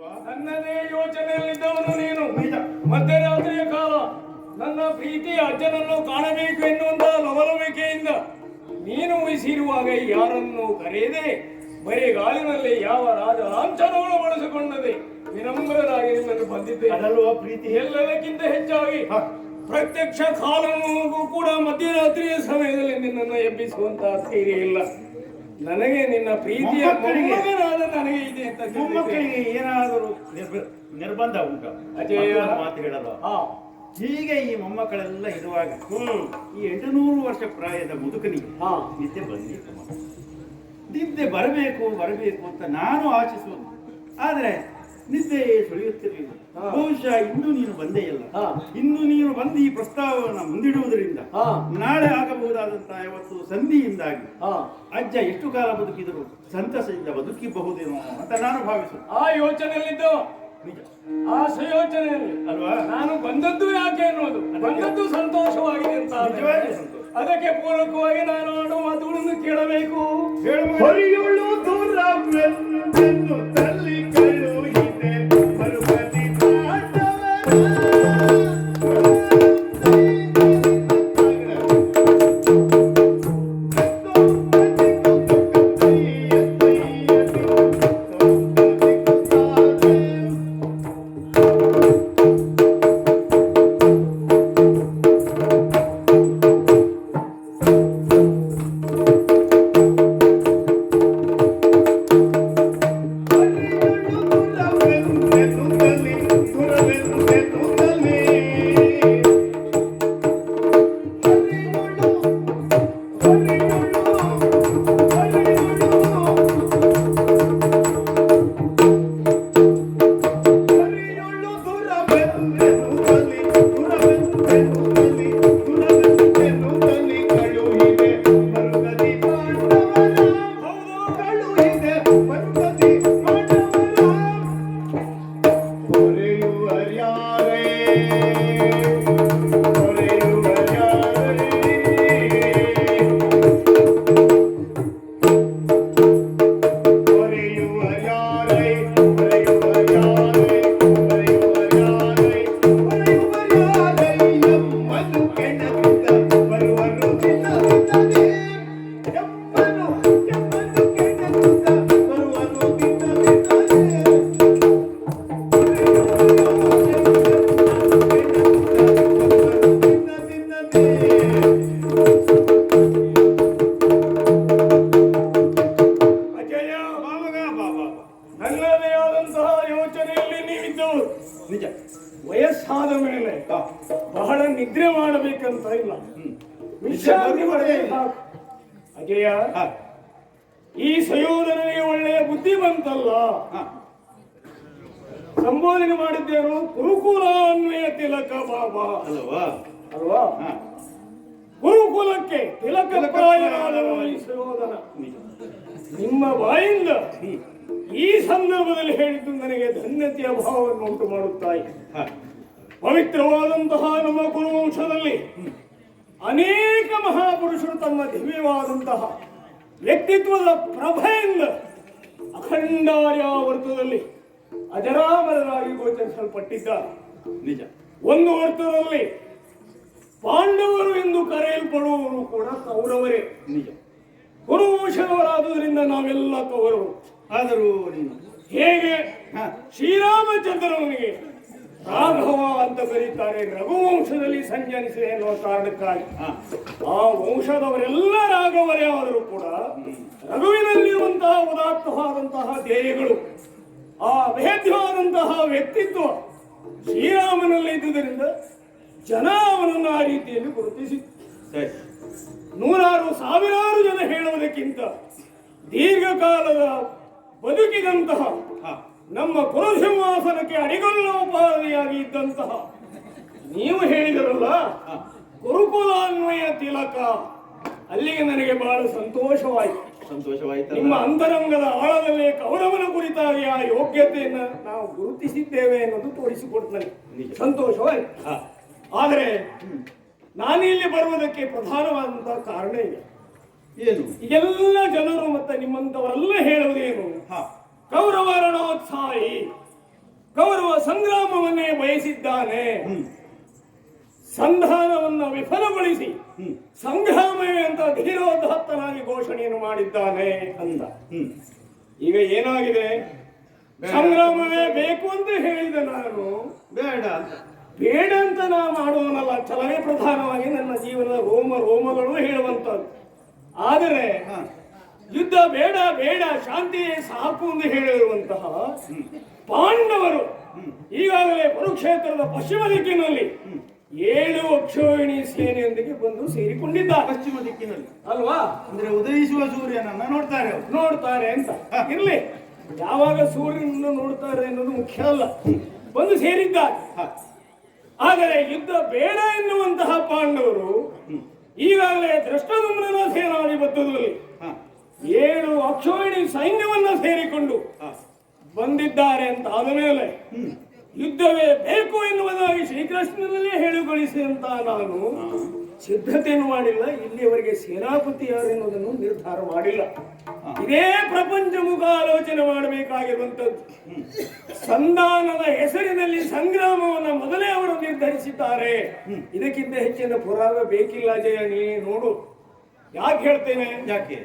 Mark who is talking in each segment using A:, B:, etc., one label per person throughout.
A: ನನ್ನದೇ ಯೋಚನೆಯಲ್ಲಿದ್ದವನು ನೀನು. ಮಧ್ಯರಾತ್ರಿಯ ಕಾಲ ನನ್ನ ಪ್ರೀತಿಯ ಅಜ್ಜನನ್ನು ಕಾಣಬೇಕು ಎನ್ನುವಂತಹ ಲವಲವಿಕೆಯಿಂದ ನೀನು ವಹಿಸಿರುವಾಗ ಯಾರನ್ನು ಕರೆಯದೆ ಬರಿಗಾಲಿನಲ್ಲಿ ಯಾವ ರಾಜ ಲಾಂಛನಗಳು ಬಳಸಿಕೊಂಡದೆ ವಿನಮ್ರರಾಗಿ ನಿಮ್ಮನ್ನು ಬಂದಿದ್ದೆ.
B: ಅದಲ್ವಾ ಪ್ರೀತಿ?
A: ಎಲ್ಲದಕ್ಕಿಂತ ಹೆಚ್ಚಾಗಿ ಪ್ರತ್ಯಕ್ಷ ಕಾಲನೂ ಕೂಡ ಮಧ್ಯರಾತ್ರಿಯ ಸಮಯದಲ್ಲಿ ನಿನ್ನನ್ನು ಎಬ್ಬಿಸುವಂತಹ ಧೈರ್ಯ ಇಲ್ಲ ನನಗೆ. ನಿನ್ನ ಪ್ರೀತಿಯ ಮೊಮ್ಮಗನಾದ ನನಗೆ ಇದೆ ಅಂತ.
B: ಮೊಮ್ಮಕ್ಕಳಿಗೆ ಏನಾದರೂ ನಿರ್ಬಂಧ ಉಂಟು? ಅಜಯ ಮಾತು ಹೇಳಲ್ಲ. ಹೀಗೆ ಈ ಮೊಮ್ಮಕ್ಕಳೆಲ್ಲ ಇರುವಾಗ ಈ 800 ವರ್ಷ ಪ್ರಾಯದ ಮುದುಕನಿಗೆ ನಿದ್ದೆ ಬಂದಿತ್ತು. ನಿದ್ದೆ ಬರಬೇಕು ಅಂತ ನಾನು ಆಶಿಸುವುದು. ಆದ್ರೆ ನಿದ್ದೆ ಸುಳಿಯುತ್ತಿರಲಿಲ್ಲ. ಬಹುಶಃ ಇಂದು ನೀನು ಬಂದೇ ಇಲ್ಲ. ಇನ್ನು ನೀನು ಬಂದು ಈ ಪ್ರಸ್ತಾವವನ್ನು ಮುಂದಿಡುವುದರಿಂದ ನಾಳೆ ಆಗಬಹುದಾದಂತಹ ಯಾವತ್ತು ಸಂಧಿಯಿಂದಾಗಿ ಅಜ್ಜ ಎಷ್ಟು ಕಾಲ ಬದುಕಿದರು ಸಂತಸದಿಂದ ಬದುಕಿಬಹುದೇನೋ ಅಂತ ನಾನು ಭಾವಿಸುತ್ತೇನೆ.
A: ಆ ಯೋಚನೆಯಲ್ಲಿದ್ದು
B: ನಿಜ,
A: ಆ ಸಂಯೋಚನೆಯಲ್ಲಿ ಅಲ್ವಾ ನಾನು ಬಂದದ್ದು ಯಾಕೆ ಅನ್ನೋದು, ಬಂದದ್ದು ಸಂತೋಷವಾಗಿದೆ ಅಂತ. ಅದಕ್ಕೆ ಪೂರಕವಾಗಿ ನಾನು ಆಡುವ ಮಾತುಗಳನ್ನು ಕೇಳಬೇಕು.
B: ಹೊರೆಯುಳ್ಳು ದೂರವೆಂದು ತಲ್ಲಿ ಕಳುಹಿದೆ ಮರುಪತಿ
A: ನಿಜ. ವಯಸ್ಸಾದ ಮೇಲೆ ಬಹಳ ನಿದ್ರೆ ಮಾಡಬೇಕಂತ ಇಲ್ಲ, ವಿಶ್ರಾಂತಿ ಮಾಡಬೇಕು. ಅಜಯ, ಈ ಸಂಯೋಧನೆಗೆ ಒಳ್ಳೆಯ ಬುದ್ಧಿ ಬಂತಲ್ಲ. ಸಂಬೋಧನೆ ಮಾಡಿದ್ದೇನು? ಗುರುಕುಲ ಅನ್ವಯ ತಿಲಕ ಬಾಬಾ
B: ಅಲ್ವಾ?
A: ಅಲ್ವಾ? ಗುರುಕುಲಕ್ಕೆ ತಿಲಕ ಪ್ರಾಯನಾದವ ಈ ಸಂಯೋಧನ. ನಿಮ್ಮ ಬಾಯಿಂದ ಈ ಸಂದರ್ಭದಲ್ಲಿ ಹೇಳಿದ್ದು ನನಗೆ ಧನ್ಯತೆಯ ಭಾವವನ್ನು ಉಂಟು ಮಾಡುತ್ತಾಯಿ. ಪವಿತ್ರವಾದಂತಹ ನಮ್ಮ ಕುರುವಂಶದಲ್ಲಿ ಅನೇಕ ಮಹಾಪುರುಷರು ತಮ್ಮ ದಿವ್ಯವಾದಂತಹ ವ್ಯಕ್ತಿತ್ವದ ಪ್ರಭೆಯಿಂದ ಅಖಂಡಾರ್ಯಾವರ್ತದಲ್ಲಿ ಅಜರಾಮರರಾಗಿ ಗೋಚರಿಸಲ್ಪಟ್ಟಿದ್ದಾರೆ.
B: ನಿಜ.
A: ಒಂದು ಅರ್ಥದಲ್ಲಿ ಪಾಂಡವರು ಎಂದು ಕರೆಯಲ್ಪಡುವವರು ಕೂಡ ಕೌರವರೇ.
B: ನಿಜ.
A: ಕುರುವಂಶದವರಾದುದರಿಂದ ನಾವೆಲ್ಲ ಕೌರವರು.
B: ಆದರೂ ನೀನು
A: ಹೇಗೆ ಶ್ರೀರಾಮಚಂದ್ರನಿಗೆ ರಾಘವ ಅಂತ ಕರೀತಾರೆ, ರಘುವಂಶದಲ್ಲಿ ಸಂಜನಿಸಿದೆ ಎನ್ನುವ ಕಾರಣಕ್ಕಾಗಿ ಆ ವಂಶದವರೆಲ್ಲ ರಾಘವರೇ ಆದರೂ ಕೂಡ ರಘುವಿನಲ್ಲಿರುವಂತಹ ಉದಾತ್ತವಾದಂತಹ ಧ್ಯೇಯಗಳು, ಆ ಅಭೇದ್ಯವಾದಂತಹ ವ್ಯಕ್ತಿತ್ವ ಶ್ರೀರಾಮನಲ್ಲಿ ಇದ್ದುದರಿಂದ ಜನ ಅವನನ್ನು ಆ ರೀತಿಯಲ್ಲಿ ಗುರುತಿಸಿತ್ತು. ನೂರಾರು ಸಾವಿರಾರು ಜನ ಹೇಳುವುದಕ್ಕಿಂತ ದೀರ್ಘಕಾಲದ ಬದುಕಿದಂತಹ ನಮ್ಮ ಕುರುಸಿಂಹಾಸನಕ್ಕೆ ಅಡಿಗೊಲ್ಲೋಪಾದಿಯಾಗಿ ಇದ್ದಂತಹ ನೀವು ಹೇಳಿದರಲ್ಲ ಗುರುಕುಲಾನ್ವಯ ತಿಲಕ, ಅಲ್ಲಿಗೆ ನನಗೆ ಬಹಳ ಸಂತೋಷವಾಯಿತು. ನಿಮ್ಮ ಅಂತರಂಗದ ಆಳದಲ್ಲೇ ಕೌರವನ ಕುರಿತಾಗಿ ಆ ಯೋಗ್ಯತೆಯನ್ನು ನಾವು ಗುರುತಿಸಿದ್ದೇವೆ ಎನ್ನುವುದು ತೋರಿಸಿಕೊಡ್ತೇನೆ. ಸಂತೋಷವಾಯಿತು. ಆದರೆ ನಾನಿಲ್ಲಿ ಬರುವುದಕ್ಕೆ ಪ್ರಧಾನವಾದಂತಹ ಕಾರಣ ಇದೆ.
B: ಏನು?
A: ಎಲ್ಲ ಜನರು ಮತ್ತೆ ನಿಮ್ಮಂತವರೆಲ್ಲ ಹೇಳುವುದೇನು? ಕೌರವ ರಣೋತ್ಸಾಹಿ, ಕೌರವ ಸಂಗ್ರಾಮವನ್ನೇ ಬಯಸಿದ್ದಾನೆ. ಸಂಧಾನವನ್ನು ವಿಫಲಗೊಳಿಸಿ ಸಂಗ್ರಾಮವೇ ಅಂತ ಧೀರೋದಾತ್ತನಾಗಿ ಘೋಷಣೆಯನ್ನು ಮಾಡಿದ್ದಾನೆ ಅಂತ. ಈಗ ಏನಾಗಿದೆ, ಸಂಗ್ರಾಮವೇ ಬೇಕು ಅಂತ ಹೇಳಿದ ನಾನು ಬೇಡ ಅಂತ ನಾ ಮಾಡುವನಲ್ಲ. ಛಲವೇ ಪ್ರಧಾನವಾಗಿ ನನ್ನ ಜೀವನದ ರೋಮಗಳು ಹೇಳುವಂತದ್ದು. ಆದರೆ ಯುದ್ಧ ಬೇಡ ಬೇಡ, ಶಾಂತಿಯೇ ಸಾಕು ಎಂದು ಹೇಳಿರುವಂತಹ ಪಾಂಡವರು ಈಗಾಗಲೇ ಕುರುಕ್ಷೇತ್ರದ ಪಶ್ಚಿಮ ದಿಕ್ಕಿನಲ್ಲಿ 7 ಅಕ್ಷೋಹಿಣಿ ಸೇನೆಯೊಂದಿಗೆ ಬಂದು ಸೇರಿಕೊಂಡಿದ್ದಾರೆ.
B: ಪಶ್ಚಿಮ ದಿಕ್ಕಿನಲ್ಲಿ
A: ಅಲ್ವಾ?
B: ಅಂದ್ರೆ ಉದಯಿಸುವ ಸೂರ್ಯನನ್ನ ನೋಡ್ತಾರೆ
A: ಅಂತ ಇರ್ಲಿ. ಯಾವಾಗ ಸೂರ್ಯನನ್ನು ನೋಡ್ತಾರೆ ಅನ್ನೋದು ಮುಖ್ಯ ಅಲ್ಲ, ಬಂದು ಸೇರಿದ್ದಾರೆ. ಆದರೆ ಯುದ್ಧ ಬೇಡ ಎನ್ನುವಂತಹ ಪಾಂಡವರು ಈಗಾಗಲೇ ದೃಷ್ಟದುಮ್ನನ ಸೇನಾಧಿಪತ್ಯದಲ್ಲಿ 7 ಅಕ್ಷೋಹಿಣಿ ಸೈನ್ಯವನ್ನ ಸೇರಿಕೊಂಡು ಬಂದಿದ್ದಾರೆ ಅಂತ ಆದ ಮೇಲೆ ಯುದ್ಧವೇ ಬೇಕು ಎನ್ನುವುದಾಗಿ ಶ್ರೀಕೃಷ್ಣನಲ್ಲೇ ಹೇಳಿಗೊಳಿಸಿ ಅಂತ ನಾನು ಸಿದ್ಧತೆಯನ್ನು ಮಾಡಿಲ್ಲ. ಇಲ್ಲಿಯವರೆಗೆ ಸೇನಾಪತಿ ಯಾರು ಎನ್ನುವುದನ್ನು ನಿರ್ಧಾರ ಮಾಡಿಲ್ಲ. ಇದೇ ಪ್ರಪಂಚ ಮುಖ ಆಲೋಚನೆ ಮಾಡಬೇಕಾಗಿರುವಂತದ್ದು. ಸಂಧಾನದ ಹೆಸರಿನಲ್ಲಿ ಸಂಗ್ರಾಮವನ್ನು ಮೊದಲೇ ಅವರು ನಿರ್ಧರಿಸಿದ್ದಾರೆ. ಇದಕ್ಕಿಂತ ಹೆಚ್ಚಿನ ಪುರಾವೆ ಬೇಕಿಲ್ಲ. ಜಯ, ನೀ ನೋಡು. ಯಾಕೆ ಹೇಳ್ತೇನೆ,
B: ಯಾಕೆ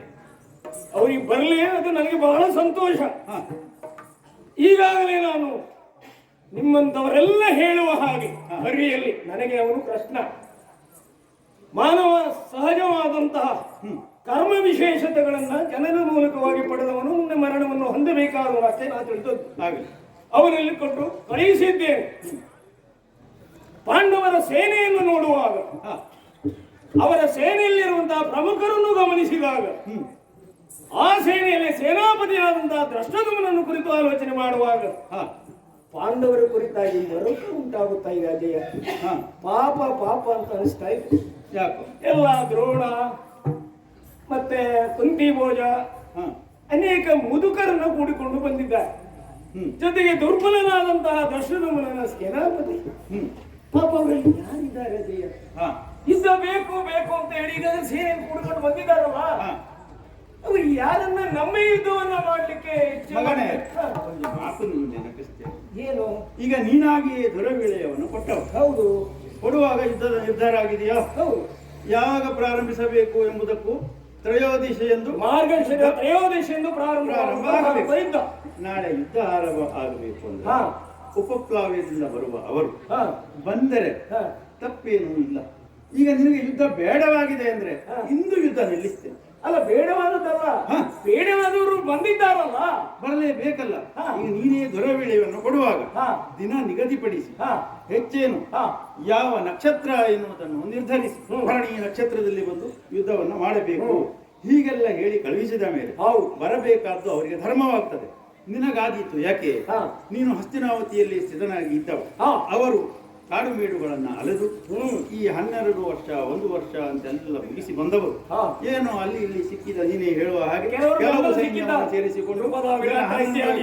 A: ಅವ್ರಿಗೆ ಬರಲಿ, ಅದು ನನಗೆ ಬಹಳ ಸಂತೋಷ. ಈಗಾಗಲೇ ನಾನು ನಿಮ್ಮಂತವರೆಲ್ಲ ಹೇಳುವ ಹಾಗೆ ಅರಿಯಲ್ಲಿ ನನಗೆ ಅವನು ಕೃಷ್ಣ ಮಾನವ ಸಹಜವಾದಂತಹ ಕರ್ಮ ವಿಶೇಷತೆಗಳನ್ನ ಜನರ ಮೂಲಕವಾಗಿ ಪಡೆದವನು ಮುಂದೆ ಮರಣವನ್ನು ಹೊಂದಬೇಕಾದವನು ಅಷ್ಟೇ ನಾನು ತಿಳಿದದ್ದು. ಅವನಲ್ಲಿ ಕೊಟ್ಟು ಕಳುಹಿಸಿದ್ದೇನೆ. ಪಾಂಡವರ ಸೇನೆಯನ್ನು ನೋಡುವಾಗ, ಅವರ ಸೇನೆಯಲ್ಲಿರುವಂತಹ ಪ್ರಮುಖರನ್ನು ಗಮನಿಸಿದಾಗ, ಆ ಸೇನೆಯಲ್ಲಿ ಸೇನಾಪತಿಯಾದಂತಹ ದೃಷ್ಟದುಮ್ನನ್ನು ಕುರಿತು ಆಲೋಚನೆ ಮಾಡುವಾಗ ಪಾಂಡವರ ಕುರಿತಾಗಿ ಮರುಕ ಉಂಟಾಗುತ್ತಾ ಇದೆ. ಅಜಯ, ಪಾಪ ಪಾಪ ಅಂತ ಅನಿಸ್ತಾ ಇದೆ.
B: ಯಾಕೋ
A: ಎಲ್ಲ ದ್ರೋಣ ಮತ್ತೆ ಕುಂತಿ ಭೋಜ ಅನೇಕ ಮುದುಕರನ್ನು ಕೂಡಿಕೊಂಡು ಬಂದಿದ್ದಾರೆ. ಜೊತೆಗೆ ದುರ್ಬಲನಾದಂತಹ ದೃಷ್ಟದುಮ್ನನ ಸೇನಾಪತಿ. ಪಾಪ ಅವರಲ್ಲಿ ಯಾರಿದ್ದಾರೆ ಅಜಯ? ಯುದ್ಧ ಬೇಕು ಬೇಕು ಅಂತ ಹೇಳಿ ಈಗ ಸೇನೆ ಕೂಡಿಕೊಂಡು ಬಂದಿದ್ದಾರಲ್ಲ, ಅವರು ಯಾರನ್ನ ನಮ್ಮ ಯುದ್ಧವನ್ನ ಮಾಡ್ಲಿಕ್ಕೆ
B: ನೆನಪಿಸ್ತೇನೆ.
A: ಏನು?
B: ಈಗ ನೀನಾಗಿ ದುರವಿಳೆಯವನ್ನು ಕೊಟ್ಟವು.
A: ಹೌದು.
B: ಕೊಡುವಾಗ ಯುದ್ಧದ ನಿರ್ಧಾರ ಆಗಿದೆಯಾ?
A: ಹೌದು.
B: ಯಾವಾಗ ಪ್ರಾರಂಭಿಸಬೇಕು ಎಂಬುದಕ್ಕೂ ತ್ರಯೋದಶಿ ಎಂದು
A: ಮಾರ್ಗಶಿರ ತ್ರಯೋದಶಿ ಎಂದು ಪ್ರಾರಂಭ ಆಗಬೇಕು.
B: ನಾಳೆ ಯುದ್ಧ ಆರಂಭ ಆಗಬೇಕು ಅಂದ್ರೆ ಉಪಪ್ಲಾವ್ಯದಿಂದ ಬರುವ ಅವರು ಬಂದರೆ ತಪ್ಪೇನೂ ಇಲ್ಲ. ಈಗ ನಿನಗೆ ಯುದ್ಧ ಬೇಡವಾಗಿದೆ ಅಂದ್ರೆ ಇಂದು ಯುದ್ಧ ನಿಲ್ಲಿಸ್ತೇನೆ.
A: ಅಲ್ಲ, ಬೇಡವಾದದ್ದಲ್ಲ, ಬೇಡವಾದವರು ಬಂದಿದ್ದಾರಲ್ಲ,
B: ಬರಲೇಬೇಕಲ್ಲ. ಈಗ ನೀನೇ ದೊರವಿಳೆಯನ್ನು ಕೊಡುವಾಗ ದಿನ ನಿಗದಿಪಡಿಸಿ, ಹೆಚ್ಚೇನು ಯಾವ ನಕ್ಷತ್ರ ಎನ್ನುವುದನ್ನು ನಿರ್ಧರಿಸಿ, ಭರಣಿ ನಕ್ಷತ್ರದಲ್ಲಿ ಬಂದು ಯುದ್ಧವನ್ನು ಮಾಡಬೇಕು ಹೀಗೆಲ್ಲ ಹೇಳಿ ಕಳುಹಿಸಿದ ಮೇಲೆ ಬರಬೇಕಾದ್ದು ಅವರಿಗೆ ಧರ್ಮವಾಗ್ತದೆ. ನಿನಗಾದೀತು. ಯಾಕೆ? ನೀನು ಹಸ್ತಿನಾವತಿಯಲ್ಲಿ ಸ್ಥಿತನಾಗಿ ಇದ್ದವ. ಅವರು ಕಾಡು ಮೇಡುಗಳನ್ನ ಅಲೆದು ಈ 12 ವರ್ಷ 1 ವರ್ಷ ಅಂತೆಲ್ಲ ಮುಗಿಸಿ ಬಂದವರು ಏನು ಅಲ್ಲಿ ಇಲ್ಲಿ ಸಿಕ್ಕಿದ ನೀನೇ ಹೇಳುವ ಹಾಗೆ ಕೆಲವು ಸೈನ್ಯವನ್ನು ಸೇರಿಸಿಕೊಂಡು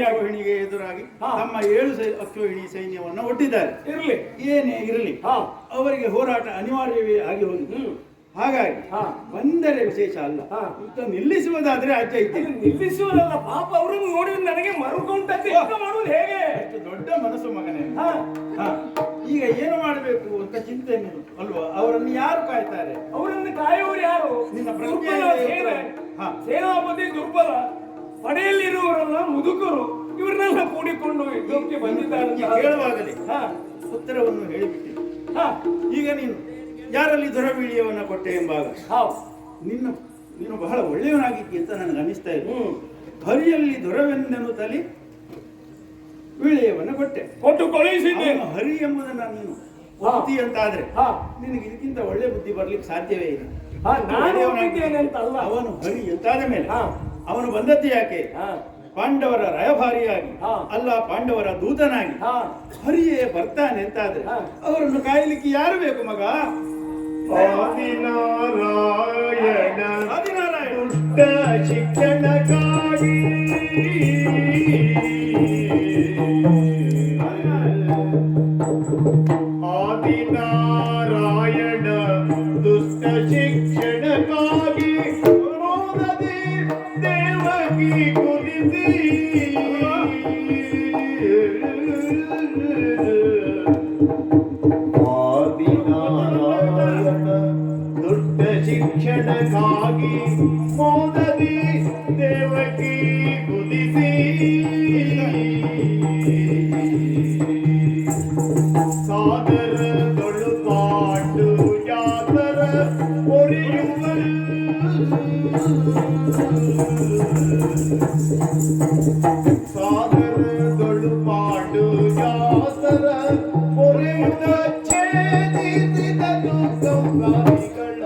B: ಅಕ್ಷೋಹಿಣಿಗೆ ಎದುರಾಗಿ ತಮ್ಮ 7 ಅಕ್ಷೋಹಿಣಿ ಸೈನ್ಯವನ್ನು ಒಡ್ಡಿದ್ದಾರೆ. ಏನೇ ಇರಲಿ, ಅವರಿಗೆ ಹೋರಾಟ ಅನಿವಾರ್ಯವೇ ಆಗಿ ಹೋಗಿದೆ. ಹಾಗಾಗಿ ಬಂದರೆ ವಿಶೇಷ ಅಲ್ಲ, ಯುದ್ಧ ನಿಲ್ಲಿಸುವುದಾದ್ರೆ ಆಚೆ ಇದ್ದೇನೆ.
A: ನಿಲ್ಲಿಸುವುದಲ್ಲ, ಪಾಪ ಅವರನ್ನು ನೋಡಿದ್ರೆ ನನಗೆ ಮರುಕೊಂಡದ್ದು ಮಾಡುವುದು ಹೇಗೆ?
B: ಎಷ್ಟು ದೊಡ್ಡ ಮನಸ್ಸು ಮಗನೇ. ಈಗ ಏನು ಮಾಡಬೇಕು ಅಂತ ಚಿಂತೆ ಅಲ್ವಾ? ಅವರನ್ನು ಯಾರು ಕಾಯ್ತಾರೆ?
A: ಅವರನ್ನು ಕಾಯುವವರು ಯಾರು?
B: ನಿನ್ನ
A: ಸೇನಾಪತಿ ದುರ್ಬಲ, ಪಡೆಯಲ್ಲಿರುವವರೆಲ್ಲ ಮುದುಕರು, ಇವರನ್ನೆಲ್ಲ ಕೂಡಿಕೊಂಡು ಯುದ್ಧಕ್ಕೆ ಬಂದಿದ್ದಾರೆ.
B: ಹೇಳುವಾಗಲೇ ಉತ್ತರವನ್ನು ಹೇಳಿಬಿಟ್ಟೆ. ಈಗ ನೀನು ಯಾರಲ್ಲಿ ದೊರವಿಳಿಯವನ್ನ ಕೊಟ್ಟೆ ಎಂಬಾಗ ನೀನು ಬಹಳ ಒಳ್ಳೆಯವನಾಗಿದ್ದಿ ಅಂತ ನನಗೆ ಅನಿಸ್ತಾ ಇದೆ. ಹರಿಯಲ್ಲಿ ದೊರವೆಂದನು ತಲಿ ವಿಳೆಯವನ್ನು ಕೊಟ್ಟು ಕಳುಹಿಸಿದ್ದೆ. ಹರಿ ಎಂಬುದನ್ನ ನೀನು ಒತ್ತಿ ಅಂತ ಆದ್ರೆ ನಿನಗೆ ಇದಕ್ಕಿಂತ ಒಳ್ಳೆ ಬುದ್ಧಿ ಬರ್ಲಿಕ್ಕೆ ಸಾಧ್ಯವೇ ಇಲ್ಲ. ಅವನು ಹರಿ ಎಂತಾದ ಮೇಲೆ ಅವನು ಬಂದದ್ದು ಯಾಕೆ? ಪಾಂಡವರ ರಾಯಭಾರಿಯಾಗಿ ಅಲ್ಲ, ಪಾಂಡವರ ದೂತನಾಗಿ ಹರಿಯೇ ಬರ್ತಾನೆ ಅಂತಾದ್ರೆ ಅವರನ್ನು ಕಾಯಲಿಕ್ಕೆ ಯಾರು ಬೇಕು ಮಗ? ಶಿಕ್ಷಣಕ್ಕಾಗಿ ಆದಿನಾರಾಯಣ ದುಷ್ಟ ಶಿಕ್ಷಣಕ್ಕಾಗಿ ರೋದದಿ ದೇವಕಿ ಕುರಿಸಿ ಶಿಕ್ಷಣಕ್ಕಾಗಿ ಮೋದದಿ ದೇವಕಿ ಕುದಿಸಿ ಸಾದರದೊಳು ಪಾಟು ಜಾತರ ಒರೆಯುವ ಸಾದರದೊಳು ಪಾಟು ಜಾತರ ಒರೆಯುವ ಛೇದಿಸಿದನು ಗಂಗಾದಿಗಳ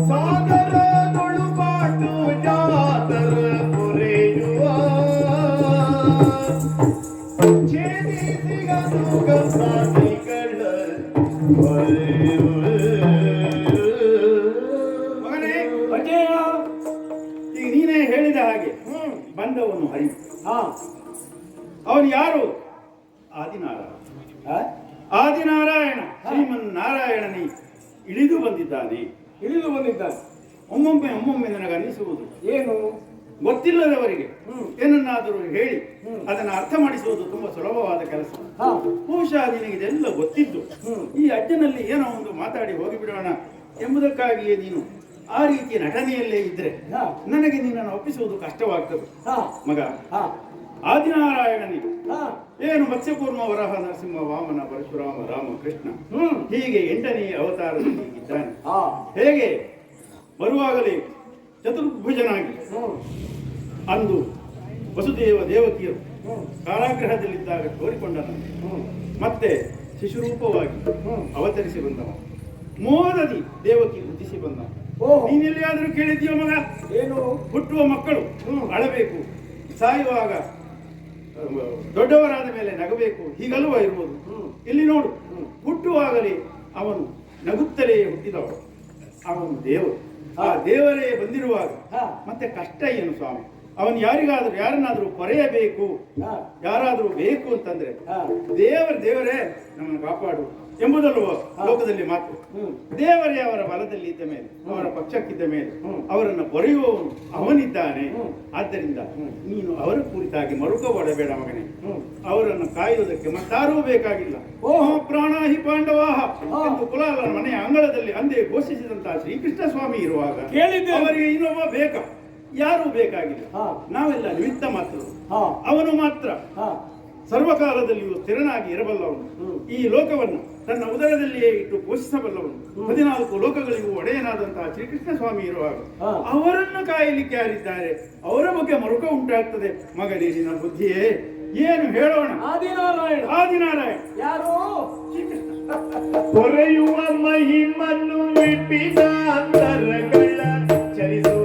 B: ಸಾದರದೊಳು ಪಾಟು ಜಾತರ ಒರೆಯುವ ಛೇದಿಸಿದನು ಗಂಗಾದಿಗಳ ಮಗನೇ
A: ಅಜಯ,
B: ಈಗ ನೀನೇ ಹೇಳಿದ ಹಾಗೆ ಬಂದವನು ಹರಿ. ಅವನು ಯಾರು? ಆದಿನಾರಾಯಣ. ಆದಿನಾರಾಯಣ ಶ್ರೀಮನ್ ನಾರಾಯಣನೇ ಇಳಿದು ಬಂದಿದ್ದಾನೆ.
A: ಇಳಿದು ಬಂದಿದ್ದಾನೆ.
B: ಒಮ್ಮೊಮ್ಮೆ ನನಗೆ ಅನಿಸುವುದು
A: ಏನು?
B: ಗೊತ್ತಿಲ್ಲದವರಿಗೆ ಏನನ್ನಾದರೂ ಹೇಳಿ ಅದನ್ನು ಅರ್ಥ ಮಾಡಿಸುವುದು ತುಂಬಾ ಸುಲಭವಾದ ಕೆಲಸ. ಬಹುಶಃ ನಿನಗೆ ಇದೆಲ್ಲ ಗೊತ್ತಿದ್ದು ಈ ಅಜ್ಜನಲ್ಲಿ ಏನೋ ಒಂದು ಮಾತಾಡಿ ಹೋಗಿಬಿಡೋಣ ಎಂಬುದಕ್ಕಾಗಿಯೇ ನೀನು ಆ ರೀತಿಯ ನಟನೆಯಲ್ಲೇ ಇದ್ರೆ ನನಗೆ ನಿನ್ನನ್ನು ಒಪ್ಪಿಸುವುದು ಕಷ್ಟವಾಗ್ತದೆ. ಮಗ, ಆದಿನಾರಾಯಣನಿಗೆ ಏನು ಮತ್ಸ್ಯಕೂರ್ಮ, ವರಹ, ನರಸಿಂಹ, ವಾಮನ, ಪರಶುರಾಮ, ರಾಮ, ಕೃಷ್ಣ ಹೀಗೆ 8ನೇ ಅವತಾರದಲ್ಲಿ ಇದ್ದಾನೆ. ಹೇಗೆ ಬರುವಾಗಲೇ ಚತುರ್ಭುಜನಾಗಿ ಅಂದು ವಸುದೇವ ದೇವಕಿಯರು ಕಾರಾಗೃಹದಲ್ಲಿದ್ದಾಗ ತೋರಿಕೊಂಡನು. ಮತ್ತೆ ಶಿಶುರೂಪವಾಗಿ ಅವತರಿಸಿ ಬಂದವ. ಮೋದದಿ ದೇವಕಿ ವೃದ್ಧಿಸಿ ಬಂದವ. ನೀನೆಲ್ಲಿಯಾದರೂ ಕೇಳಿದ್ಯೋ ಮಗ? ಏನು? ಹುಟ್ಟುವ ಮಕ್ಕಳು ಅಳಬೇಕು, ಸಾಯುವಾಗ ದೊಡ್ಡವರಾದ ಮೇಲೆ ನಗಬೇಕು, ಹೀಗಲ್ವ ಇರುವುದು? ಇಲ್ಲಿ ನೋಡು, ಹುಟ್ಟುವಾಗಲೇ ಅವನು ನಗುತ್ತಲೇ ಹುಟ್ಟಿದವ. ಅವನು ದೇವರು. ಆ ದೇವರೇ ಬಂದಿರುವಾಗ ಮತ್ತೆ ಕಷ್ಟ ಏನು ಸ್ವಾಮಿ? ಅವನು ಯಾರನ್ನಾದ್ರೂ ಪೊರೆಯಬೇಕು, ಯಾರಾದ್ರೂ ಬೇಕು ಅಂತಂದ್ರೆ ದೇವರೇ ನಮ್ಮನ್ನು ಕಾಪಾಡು ಎಂಬುದಲ್ವ ಲೋಕದಲ್ಲಿ ಮಾತು. ದೇವರೇ ಅವರ ಬಲದಲ್ಲಿ ಇದ್ದ ಮೇಲೆ, ಅವರ ಪಕ್ಷಕ್ಕಿದ್ದ ಮೇಲೆ ಅವರನ್ನು ಪೊರೆಯುವವನು ಅವನಿದ್ದಾನೆ. ಆದ್ದರಿಂದ ನೀನು ಅವರ ಕುರಿತಾಗಿ ಮರುಕಬೇಡ ಮಗನೇ. ಅವರನ್ನು ಕಾಯುವುದಕ್ಕೆ ಮತ್ತಾರೂ ಬೇಕಾಗಿಲ್ಲ. ಓಹೋ ಪ್ರಾಣಾಹಿ ಪಾಂಡವಾಹ ಎಂದು ಕುಲಾಲನ ಮನೆಯ ಅಂಗಳದಲ್ಲಿ ಅಂದೇ ಘೋಷಿಸಿದಂತಹ ಶ್ರೀಕೃಷ್ಣ ಸ್ವಾಮಿ ಇರುವಾಗ ಅವರಿಗೆ ಇನ್ನೊಬ್ಬ ಬೇಕಾ? ಯಾರೂ ಬೇಕಾಗಿಲ್ಲ. ನಾವೆಲ್ಲ ನಿಮಿತ್ತ ಮಾತ್ರ. ಅವನು ಮಾತ್ರ ಸರ್ವಕಾಲದಲ್ಲಿಯೂ ಸ್ಥಿರನಾಗಿ ಇರಬಲ್ಲವನು. ಈ ಲೋಕವನ್ನು ತನ್ನ ಉದರದಲ್ಲಿಯೇ ಇಟ್ಟು ಪೋಷಿಸಬಲ್ಲವನು. 14 ಲೋಕಗಳಿಗೂ ಒಡೆಯನಾದಂತಹ ಶ್ರೀಕೃಷ್ಣ ಸ್ವಾಮಿ ಇರುವಾಗ ಅವರನ್ನು ಕಾಯಲಿಕ್ಕೆ ಯಾರಿದ್ದಾರೆ? ಅವರ ಬಗ್ಗೆ ಮರುಕ ಉಂಟಾಗ್ತದೆ. ಮಗನೇ, ನಿನ್ನ ಬುದ್ಧಿಯೇ ಏನು ಹೇಳೋಣ? ಆದಿನಾರಾಯಣ
A: ಯಾರು?
B: ಹೊರೆಯುವ ಮಹಿಮನ್ನು ವಿಪಿನ ಅಂತರಗಳ ಚಲಿಸುವ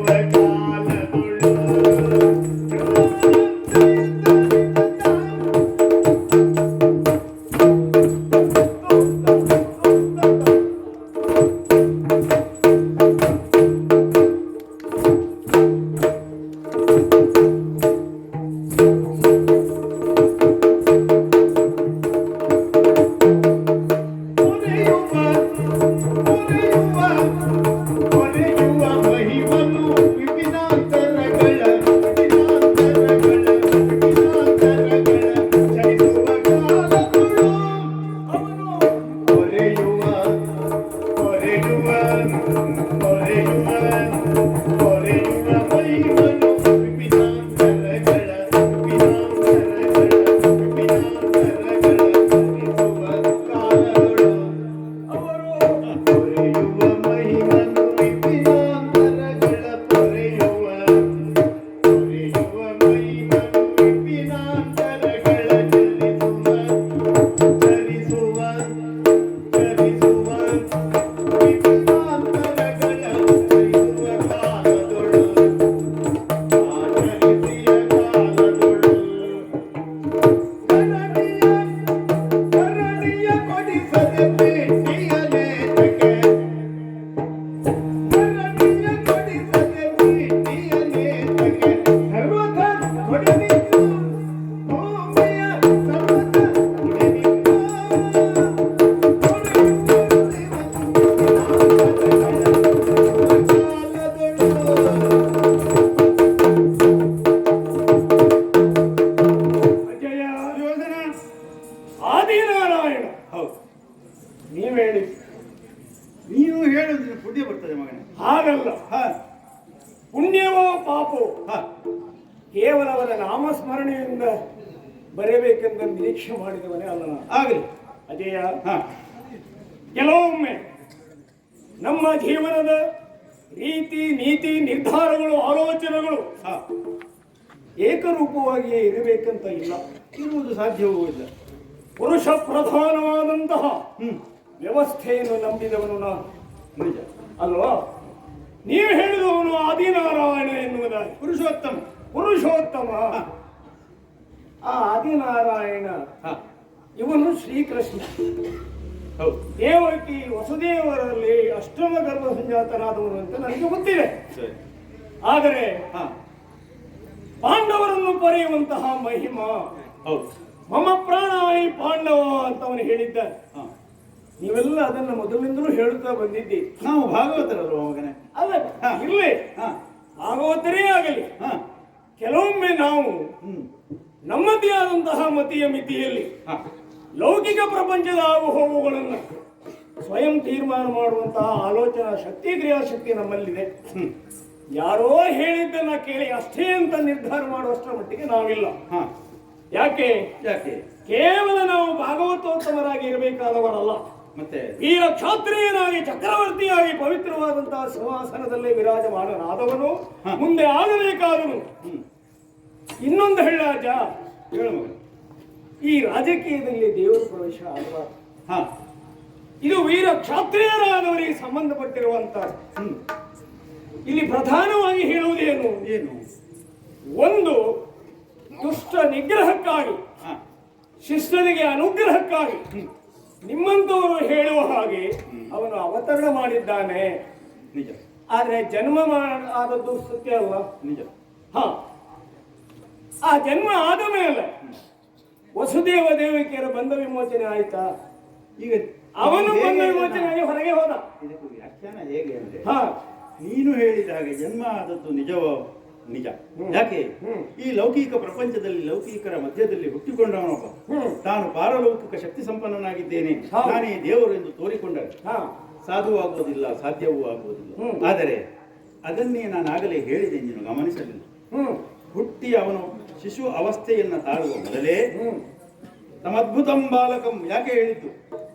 B: ಹೇಳುದು ಪುಣ್ಯ ಬರ್ತದೆ ಮಗನೇ.
A: ಹಾಗಲ್ಲ,
B: ಹಾ
A: ಪುಣ್ಯವೋ ಪಾಪೋ
B: ಹಾ
A: ಕೇವಲ ಅವರ ನಾಮಸ್ಮರಣೆಯಿಂದ ಬರೆಯಬೇಕೆಂದು ನಿರೀಕ್ಷೆ ಮಾಡಿದವನೇ ಅಲ್ಲ ನಾನು.
B: ಆಗಲಿ
A: ಅಜಯ,
B: ಹಾ
A: ಕೆಲವೊಮ್ಮೆ ನಮ್ಮ ಜೀವನದ ರೀತಿ ನೀತಿ ನಿರ್ಧಾರಗಳು ಆಲೋಚನೆಗಳು
B: ಹಾ
A: ಏಕರೂಪವಾಗಿಯೇ ಇರಬೇಕಂತ ಇಲ್ಲ.
B: ಇರುವುದು ಸಾಧ್ಯವೂ ಇಲ್ಲ.
A: ಪುರುಷ ಪ್ರಧಾನವಾದಂತಹ
B: ಹ್ಮ್
A: ವ್ಯವಸ್ಥೆಯನ್ನು ನಂಬಿದವನು ನಾನು,
B: ನಿಜ
A: ಅಲ್ವಾ? ನೀವು ಹೇಳಿದವನು ಆದಿನಾರಾಯಣ ಎನ್ನುವುದಾಗಿ. ಪುರುಷೋತ್ತಮ ಆ ಆದಿನಾರಾಯಣ
B: ಹಾ
A: ಇವನು ಶ್ರೀಕೃಷ್ಣ.
B: ಹೌದು
A: ದೇವಕಿ ವಸುದೇವರಲ್ಲಿ ಅಷ್ಟಮ ಗರ್ಭ ಸಂಜಾತನಾದವನು ಅಂತ ನನಗೆ ಗೊತ್ತಿದೆ.
B: ಸರಿ
A: ಆದರೆ
B: ಹಾ
A: ಪಾಂಡವರನ್ನು ಪಡೆಯುವಂತಹ ಮಹಿಮಾ
B: ಹೌದು
A: ಮಮ ಪ್ರಾಣಾಯಿ ಪಾಂಡವ ಅಂತ ಅವನು ಹೇಳಿದ್ದಾನೆ.
B: ಹಾ
A: ನೀವೆಲ್ಲ ಅದನ್ನು ಮೊದಲಿಂದಲೂ ಹೇಳುತ್ತಾ ಬಂದಿದ್ದೀರಿ.
B: ನಾವು ಭಾಗವತರಲ್ವ ಮಗನೇ?
A: ಅಲ್ಲ,
B: ಹಾ.
A: ಇರ್ಲಿ,
B: ಹಾ
A: ಭಾಗವತರೇ ಆಗಲಿ,
B: ಹಾ
A: ಕೆಲವೊಮ್ಮೆ ನಾವು
B: ಹ್ಮ್
A: ನಮ್ಮದೇ ಆದಂತಹ ಮತಿಯ ಮಿತಿಯಲ್ಲಿ
B: ಹಾ
A: ಲೌಕಿಕ ಪ್ರಪಂಚದ ಆಗುಹೋಗುಗಳನ್ನು ಸ್ವಯಂ ತೀರ್ಮಾನ ಮಾಡುವಂತಹ ಆಲೋಚನಾ ಶಕ್ತಿ ಕ್ರಿಯಾಶಕ್ತಿ ನಮ್ಮಲ್ಲಿದೆ.
B: ಹ್ಮ್
A: ಯಾರೋ ಹೇಳಿದ್ದನ್ನ ಕೇಳಿ ಅಷ್ಟೇ ಅಂತ ನಿರ್ಧಾರ ಮಾಡುವಷ್ಟರ ಮಟ್ಟಿಗೆ ನಾವಿಲ್ಲ.
B: ಹಾ
A: ಯಾಕೆ?
B: ಯಾಕೆ?
A: ಕೇವಲ ನಾವು ಭಾಗವತೋತ್ತಮರಾಗಿ ಇರಬೇಕಾದವರಲ್ಲ,
B: ಮತ್ತೆ
A: ವೀರ ಕ್ಷಾತ್ರಿಯನಾಗಿ ಚಕ್ರವರ್ತಿಯಾಗಿ ಪವಿತ್ರವಾದಂತಹ ಸಿಂಹಾಸನದಲ್ಲೇ ವಿರಾಜಮಾನನಾದವನು
B: ಹಾ.
A: ಮುಂದೆ ಆಗಬೇಕಾದನು.
B: ಹ್ಮ್
A: ಇನ್ನೊಂದು ಹೇಳಾಜ,
B: ಹೇಳು ಮಗ.
A: ಈ ರಾಜಕೀಯದಲ್ಲಿ ದೇವರ ಪ್ರವೇಶ ಆಗಬಾರದು.
B: ಹಾ
A: ಇದು ವೀರ ಕ್ಷಾತ್ರಿಯರಾದವರಿಗೆ ಸಂಬಂಧಪಟ್ಟಿರುವಂತ.
B: ಹ್ಮ್
A: ಇಲ್ಲಿ ಪ್ರಧಾನವಾಗಿ ಹೇಳುವುದೇನು?
B: ಏನು?
A: ಒಂದು ದುಷ್ಟ ನಿಗ್ರಹಕ್ಕಾಗಿ,
B: ಹಾ
A: ಶಿಷ್ಟನಿಗೆ ಅನುಗ್ರಹಕ್ಕಾಗಿ
B: ಹ್ಮ್
A: ನಿಮ್ಮಂತವರು ಹೇಳುವ ಹಾಗೆ ಅವನು ಅವತರಣ ಮಾಡಿದ್ದಾನೆ.
B: ನಿಜ
A: ಆದ್ರೆ ಜನ್ಮ ಆದದ್ದು ಸತ್ಯ ಅಲ್ಲ.
B: ನಿಜ
A: ಹ, ಆ ಜನ್ಮ ಆದ ಮೇಲೆ ವಸುದೇವ ದೇವಕಿಯರ ಬಂಧ ವಿಮೋಚನೆ ಆಯ್ತಾ?
B: ಈಗ
A: ಅವನು
B: ಹೇಗೆ
A: ಬಂಧ
B: ಇದನ್ನ-
A: ವಿಮೋಚನೆ ಆಗಿ ಹೊರಗೆ ಹೋದ.
B: ಇದಕ್ಕೂ ವ್ಯಾಖ್ಯಾನ ಹೇಗೆ ಅಂದ್ರೆ,
A: ಹ,
B: ನೀನು ಹೇಳಿದ ಹಾಗೆ ಜನ್ಮ ಆದದ್ದು ನಿಜವೋ? ನಿಜ. ಯಾಕೆ? ಈ ಲೌಕಿಕ ಪ್ರಪಂಚದಲ್ಲಿ ಲೌಕಿಕರ ಮಧ್ಯದಲ್ಲಿ ಹುಟ್ಟಿಕೊಂಡವನೊಬ್ಬ ತಾನು ಪಾರಲೌಕಿಕ ಶಕ್ತಿ ಸಂಪನ್ನನಾಗಿದ್ದೇನೆ, ನಾನೇ ದೇವರು ಎಂದು ತೋರಿಕೊಂಡರೆ ಸಾಧುವಾಗುವುದಿಲ್ಲ, ಸಾಧ್ಯವೂ ಆಗುವುದಿಲ್ಲ. ಆದರೆ ಅದನ್ನೇ ನಾನು ಆಗಲೇ ಹೇಳಿದೆ, ನೀನು ಗಮನಿಸಲಿಲ್ಲ. ಹುಟ್ಟಿ ಅವನು ಶಿಶು ಅವಸ್ಥೆಯನ್ನ ತಾಳುವ ಮೊದಲೇ ತಮದ್ಭುತಂ ಬಾಲಕಂ ಯಾಕೆ ಹೇಳಿದ್ದು?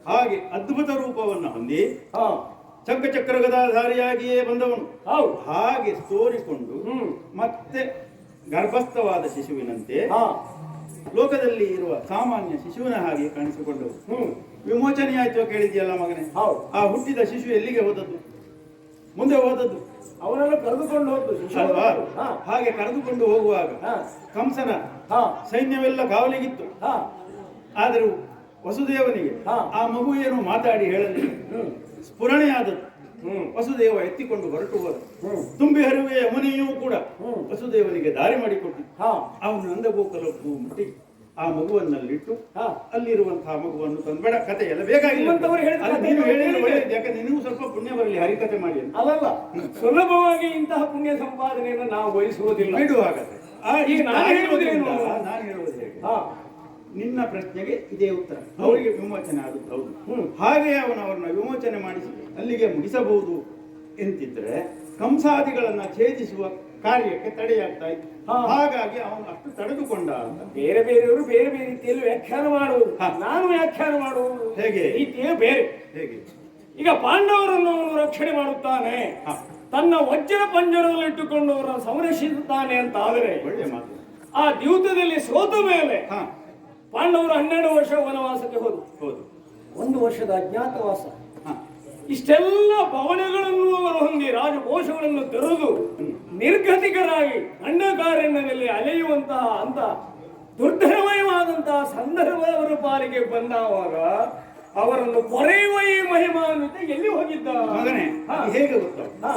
B: ಹಾಗೆ ಅದ್ಭುತ ರೂಪವನ್ನು ಹೊಂದಿ ಚಕ್ರ ಗದಾಧಾರಿಯಾಗಿಯೇ ಬಂದವನು. ಹಾಗೆ ತೋರಿಕೊಂಡು ಮತ್ತೆ ಗರ್ಭಸ್ಥವಾದ ಶಿಶುವಿನಂತೆ ಲೋಕದಲ್ಲಿ ಇರುವ ಸಾಮಾನ್ಯ ಶಿಶುವಿನ ಹಾಗೆ ಕಾಣಿಸಿಕೊಂಡವು. ವಿಮೋಚನೆಯಾಯ್ತು ಕೇಳಿದ್ಯಲ್ಲ ಮಗನೇ? ಆ ಹುಟ್ಟಿದ ಶಿಶು ಎಲ್ಲಿಗೆ ಹೋದದ್ದು? ಮುಂದೆ ಹೋದದ್ದು
A: ಅವನನ್ನು ಕರೆದುಕೊಂಡು ಹೋದ್ದು
B: ಅಲ್ವಾ? ಹಾಗೆ ಕರೆದುಕೊಂಡು ಹೋಗುವಾಗ ಕಂಸನ ಸೈನ್ಯವೆಲ್ಲ ಕಾವಲಿಗಿತ್ತು. ಆದರೂ ವಸುದೇವನಿಗೆ ಆ ಮಗು ಏನು ಮಾತಾಡಿ ಹೇಳಲಿಲ್ಲ. ಸ್ಫುರಣೆಯಾದದ್ದು. ವಸುದೇವ ಎತ್ತಿಕೊಂಡು ಹೊರಟು ಹೋದ. ತುಂಬಿ ಹರಿಯುವ ಯಮುನೆಯೂ ಕೂಡ ವಸುದೇವನಿಗೆ ದಾರಿ ಮಾಡಿಕೊಟ್ಟಿತ್ತು. ಅವನು ನಂದಗೋಕುಲಕ್ಕೂ ಮುಟ್ಟಿ ಆ ಮಗುವನ್ನಲ್ಲಿಟ್ಟು ಅಲ್ಲಿರುವಂತಹ ಮಗುವನ್ನು ತಂದ್ಬೇಡ, ಕತೆ ಎಲ್ಲ ಬೇಕಾಗಿಲ್ಲ. ನೀನು ಹೇಳಿದ್ರೆ ಒಳ್ಳೆಯದು, ಯಾಕಂದ್ರೆ ನಿನಗೂ ಸ್ವಲ್ಪ ಪುಣ್ಯ ಬರಲಿ, ಹರಿಕತೆ ಮಾಡಿ ಅಂತ.
A: ಅಲ್ಲಲ್ಲ, ಸುಲಭವಾಗಿ ಇಂತಹ ಪುಣ್ಯ ಸಂಪಾದನೆಯನ್ನು ನಾವು ಬಯಸುವುದಿಲ್ಲ.
B: ಬಿಡು ಹಾಗಾದ್ರೆ.
A: ಈಗ ನಾನು ಹೇಳುವುದೇನು?
B: ನಾನು ಹೇಳುವುದು ಹೇಗೆ? ನಿನ್ನ ಪ್ರಶ್ನೆಗೆ ಇದೇ ಉತ್ತರ. ಅವರಿಗೆ ವಿಮೋಚನೆ ಆಗುತ್ತೆ, ಹೌದು. ಹಾಗೆ ಅವರನ್ನ ವಿಮೋಚನೆ ಮಾಡಿಸಿ ಅಲ್ಲಿಗೆ ಮುಗಿಸಬಹುದು ಎಂತಿದ್ರೆ ಕಂಸಾದಿಗಳನ್ನ ಛೇದಿಸುವ ಕಾರ್ಯಕ್ಕೆ ತಡೆಯಾಗ್ತಾ ಇತ್ತು. ಹಾಗಾಗಿ ಅವನು ಅಷ್ಟು ತಡೆದುಕೊಂಡ ಅಂತ.
A: ಬೇರೆ ಬೇರೆಯವರು ಬೇರೆ ಬೇರೆ ರೀತಿಯಲ್ಲಿ ವ್ಯಾಖ್ಯಾನ ಮಾಡುವುದು, ನಾನು ವ್ಯಾಖ್ಯಾನ ಮಾಡುವುದು
B: ಹೇಗೆ
A: ರೀತಿಯೇ ಬೇರೆ.
B: ಹೇಗೆ?
A: ಈಗ ಪಾಂಡವರನ್ನು ಅವನು ರಕ್ಷಣೆ ಮಾಡುತ್ತಾನೆ, ತನ್ನ ವಜ್ರ ಪಂಜರದಲ್ಲಿಟ್ಟುಕೊಂಡು ಅವರನ್ನು ಸಂರಕ್ಷಿಸುತ್ತಾನೆ ಅಂತ ಆದರೆ
B: ಒಳ್ಳೆ ಮಾತು.
A: ಆ ದ್ಯೂತದಲ್ಲಿ ಸೋತ ಮೇಲೆ ಪಾಂಡವರು 12 ವರ್ಷ ವನವಾಸಕ್ಕೆ ಹೋದರು. 1 ವರ್ಷದ ಅಜ್ಞಾತವಾಸ. ಇಷ್ಟೆಲ್ಲ ಭವನಗಳನ್ನು ಅವರು ಹೊಂದಿ ರಾಜಕೋಶಗಳನ್ನು ತೆರೆದು ನಿರ್ಗತಿಕರಾಗಿ ಅಂಡಕಾರಣ್ಯದಲ್ಲಿ ಅಲೆಯುವಂತಹ ಅಂತ ದುರ್ಧರಮಯವಾದಂತಹ ಸಂದರ್ಭ ಅವರ ಪಾಲಿಗೆ ಬಂದವಾಗ ಅವರನ್ನು ಕೊರೆಯುವ ಈ ಮಹಿಮಾನ್ವಿತ ಎಲ್ಲಿ ಹೋಗಿದ್ದ
B: ಮಗನೇ? ಹೇಗೆ ಗೊತ್ತಾ?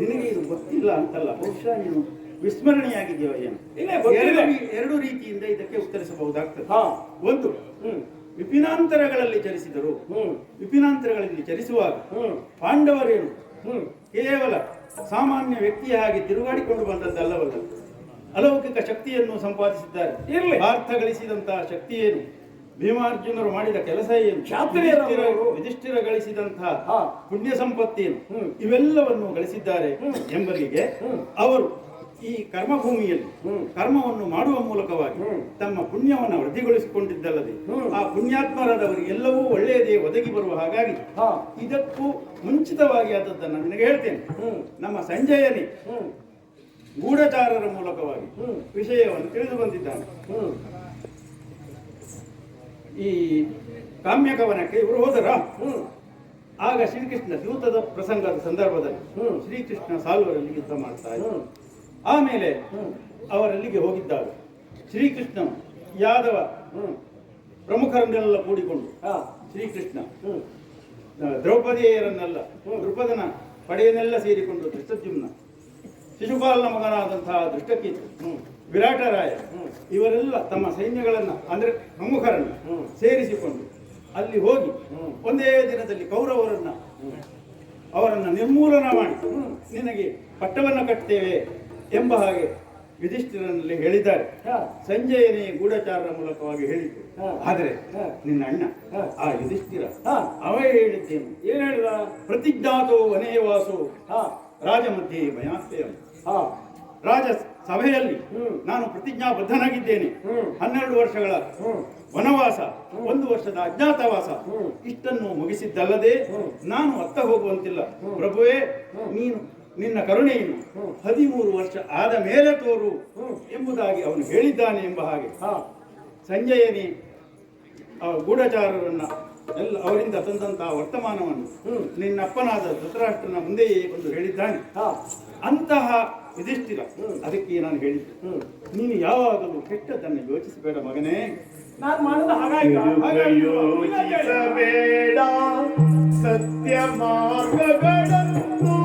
B: ನಿನಗೆ ಇದು ಗೊತ್ತಿಲ್ಲ ಅಂತಲ್ಲ, ಬಹುಶಃ ನೀನು ವಿಸ್ಮರಣೆಯಾಗಿದೆಯೋ ಏನು? ಎರಡು ರೀತಿಯಿಂದ ಇದಕ್ಕೆ ಉತ್ತರಿಸಬಹುದಾಗ್ತದೆ. ಒಂದು, ವಿಪಿನಾಂತರಗಳಲ್ಲಿ ಚಲಿಸಿದರು. ವಿಪಿನಾಂತರಗಳಲ್ಲಿ ಚಲಿಸುವಾಗ ಪಾಂಡವರೇನು ಕೇವಲ ಸಾಮಾನ್ಯ ವ್ಯಕ್ತಿಯ ಹಾಗೆ ತಿರುಗಾಡಿಕೊಂಡು ಬಂದದ್ದಲ್ಲವಲ್ಲ, ಅಲೌಕಿಕ ಶಕ್ತಿಯನ್ನು ಸಂಪಾದಿಸಿದ್ದಾರೆ. ಪಾರ್ಥ ಗಳಿಸಿದಂತಹ ಶಕ್ತಿಯೇನು ಭೀಮಾರ್ಜುನರು ಮಾಡಿದ ಕೆಲಸ ಏನು, ಯುಧಿಷ್ಠಿರ ಗಳಿಸಿದಂತಹ ಪುಣ್ಯ ಸಂಪತ್ತೇನು, ಇವೆಲ್ಲವನ್ನು ಗಳಿಸಿದ್ದಾರೆ ಎಂಬರಿಗೆ ಅವರು ಈ ಕರ್ಮಭೂಮಿಯಲ್ಲಿ ಕರ್ಮವನ್ನು ಮಾಡುವ ಮೂಲಕವಾಗಿ ತಮ್ಮ ಪುಣ್ಯವನ್ನು ವೃದ್ಧಿಗೊಳಿಸಿಕೊಂಡಿದ್ದಲ್ಲದೆ ಆ ಪುಣ್ಯಾತ್ಮರಾದವರಿಗೆಲ್ಲವೂ ಒಳ್ಳೆಯದೇ ಒದಗಿ ಬರುವ ಹಾಗಾಗಿ ಇದಕ್ಕೂ ಮುಂಚಿತವಾಗಿ ಆದದ್ದನ್ನು ನಿನಗೆ ಹೇಳ್ತೇನೆ. ನಮ್ಮ ಸಂಜಯನೇ ಗೂಢಚಾರರ ಮೂಲಕವಾಗಿ ವಿಷಯವನ್ನು ತಿಳಿದು ಬಂದಿದ್ದಾನೆ. ಈ ಕಾಮ್ಯಕವನಕ್ಕೆ ಇವರು ಹೋದರ ಆಗ ಶ್ರೀಕೃಷ್ಣ ದ್ಯೂತದ ಪ್ರಸಂಗದ ಸಂದರ್ಭದಲ್ಲಿ ಶ್ರೀಕೃಷ್ಣ ಸಾಲುವರಲ್ಲಿ ಯುದ್ಧ ಮಾಡ್ತಾ ಇದ್ದರು. ಆಮೇಲೆ ಅವರಲ್ಲಿಗೆ ಹೋಗಿದ್ದಾಗ ಶ್ರೀಕೃಷ್ಣ ಯಾದವ ಪ್ರಮುಖರನ್ನೆಲ್ಲ ಕೂಡಿಕೊಂಡು ಶ್ರೀಕೃಷ್ಣ ದ್ರೌಪದಿಯರನ್ನೆಲ್ಲ ದೃಪದನ ಪಡೆಯನ್ನೆಲ್ಲ ಸೇರಿಕೊಂಡು ದೃಷ್ಟದ್ಯುಮ್ನ ಶಿಶುಪಾಲನ ಮಗನಾದಂತಹ ದೃಷ್ಟಕೀತು ವಿರಾಟರಾಯ ಇವರೆಲ್ಲ ತಮ್ಮ ಸೈನ್ಯಗಳನ್ನ ಅಂದ್ರೆ ಪ್ರಮುಖರನ್ನು ಸೇರಿಸಿಕೊಂಡು ಅಲ್ಲಿ ಹೋಗಿ ಒಂದೇ ದಿನದಲ್ಲಿ ಅವರನ್ನ ನಿರ್ಮೂಲನ ಮಾಡಿ ನಿನಗೆ ಪಟ್ಟವನ್ನು ಕಟ್ತೇವೆ ಎಂಬ ಹಾಗೆ ಯುಧಿಷ್ಠಿರನಲ್ಲಿ ಹೇಳಿದ್ದಾರೆ. ಸಂಜಯನೇ ಗೂಢಚಾರರ ಮೂಲಕವಾಗಿ ಹೇಳಿದ್ದು. ಆದರೆ ನಿನ್ನ ಅಣ್ಣ ಆ ಯುಧಿಷ್ಠಿರ ಅವ ಹೇಳಿದ್ದೇನು,
A: ಏನ್ ಹೇಳಿದ?
B: ಪ್ರತಿಜ್ಞಾತೋ ವನೇವಾಸೋ ರಾಜ ಮಧ್ಯೆ ಮಯಾಸ್ತೆಯಂ. ರಾಜ ಸಭೆಯಲ್ಲಿ ನಾನು ಪ್ರತಿಜ್ಞಾಬದ್ಧನಾಗಿದ್ದೇನೆ. 12 ವರ್ಷಗಳ ವನವಾಸ, 1 ವರ್ಷದ ಅಜ್ಞಾತವಾಸ ಇಷ್ಟನ್ನು ಮುಗಿಸಿದ್ದಲ್ಲದೆ ನಾನು ಅತ್ತ ಹೋಗುವಂತಿಲ್ಲ. ಪ್ರಭುವೇ, ನೀನು ನಿನ್ನ ಕರುಣೆಯನ್ನು 13 ವರ್ಷ ಆದ ಮೇಲೆ ತೋರು ಎಂಬುದಾಗಿ ಅವನು ಹೇಳಿದ್ದಾನೆ ಎಂಬ ಹಾಗೆ ಸಂಜಯನೇ ಗೂಢಚಾರರನ್ನ ಎಲ್ಲ ಅವರಿಂದ ತಂದಂತಹ ವರ್ತಮಾನವನ್ನು ನಿನ್ನಪ್ಪನಾದ ಧೃತರಾಷ್ಟ್ರನ ಮುಂದೆಯೇ ಒಂದು ಹೇಳಿದ್ದಾನೆ. ಅಂತಹ ಯುಧಿಷ್ಠಿರ ಅದಕ್ಕೆ ನಾನು ಹೇಳಿದ್ದೆ, ನೀನು ಯಾವಾಗಲೂ ಕೆಟ್ಟದ್ದನ್ನು ಯೋಚಿಸಬೇಡ ಮಗನೇ.
A: ನಾನು ಮಾಡಿದ ಹಾಗಾಯ್ತು.
C: ಯೋಚಿಸಬೇಡ ಸತ್ಯ ಮಾರ್ಗಗಳನ್ನು,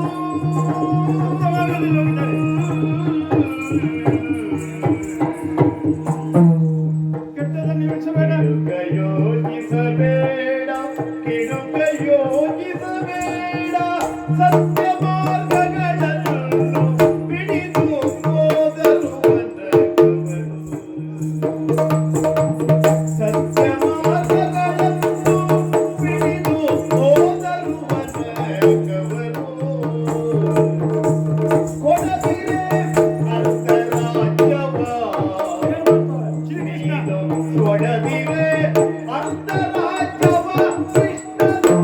B: ಕೆಟ್ಟದನ್ನು ಯೋಚಿಸಬೇಡ,
C: ಯೋಚಿಸಬೇಡ ಕಿಡುಕ ಯೋಚಿಸಬೇಡ ಸತ್ಯ ಮಾರ್ಗಗಳನ್ನು ಬಿಡಿದು ಹೋದರು ಸತ್ಯ ಮಾರ್ಗಗಳನ್ನು ಬಿಡಿದು ಹೋದರು ಕೊಡದಿರೆ ಅಂತರಾಜ್ಯವ ಕೊಡದಿರೆ ಅಂತರಾಜ್ಯವ ಕೃಷ್ಣನು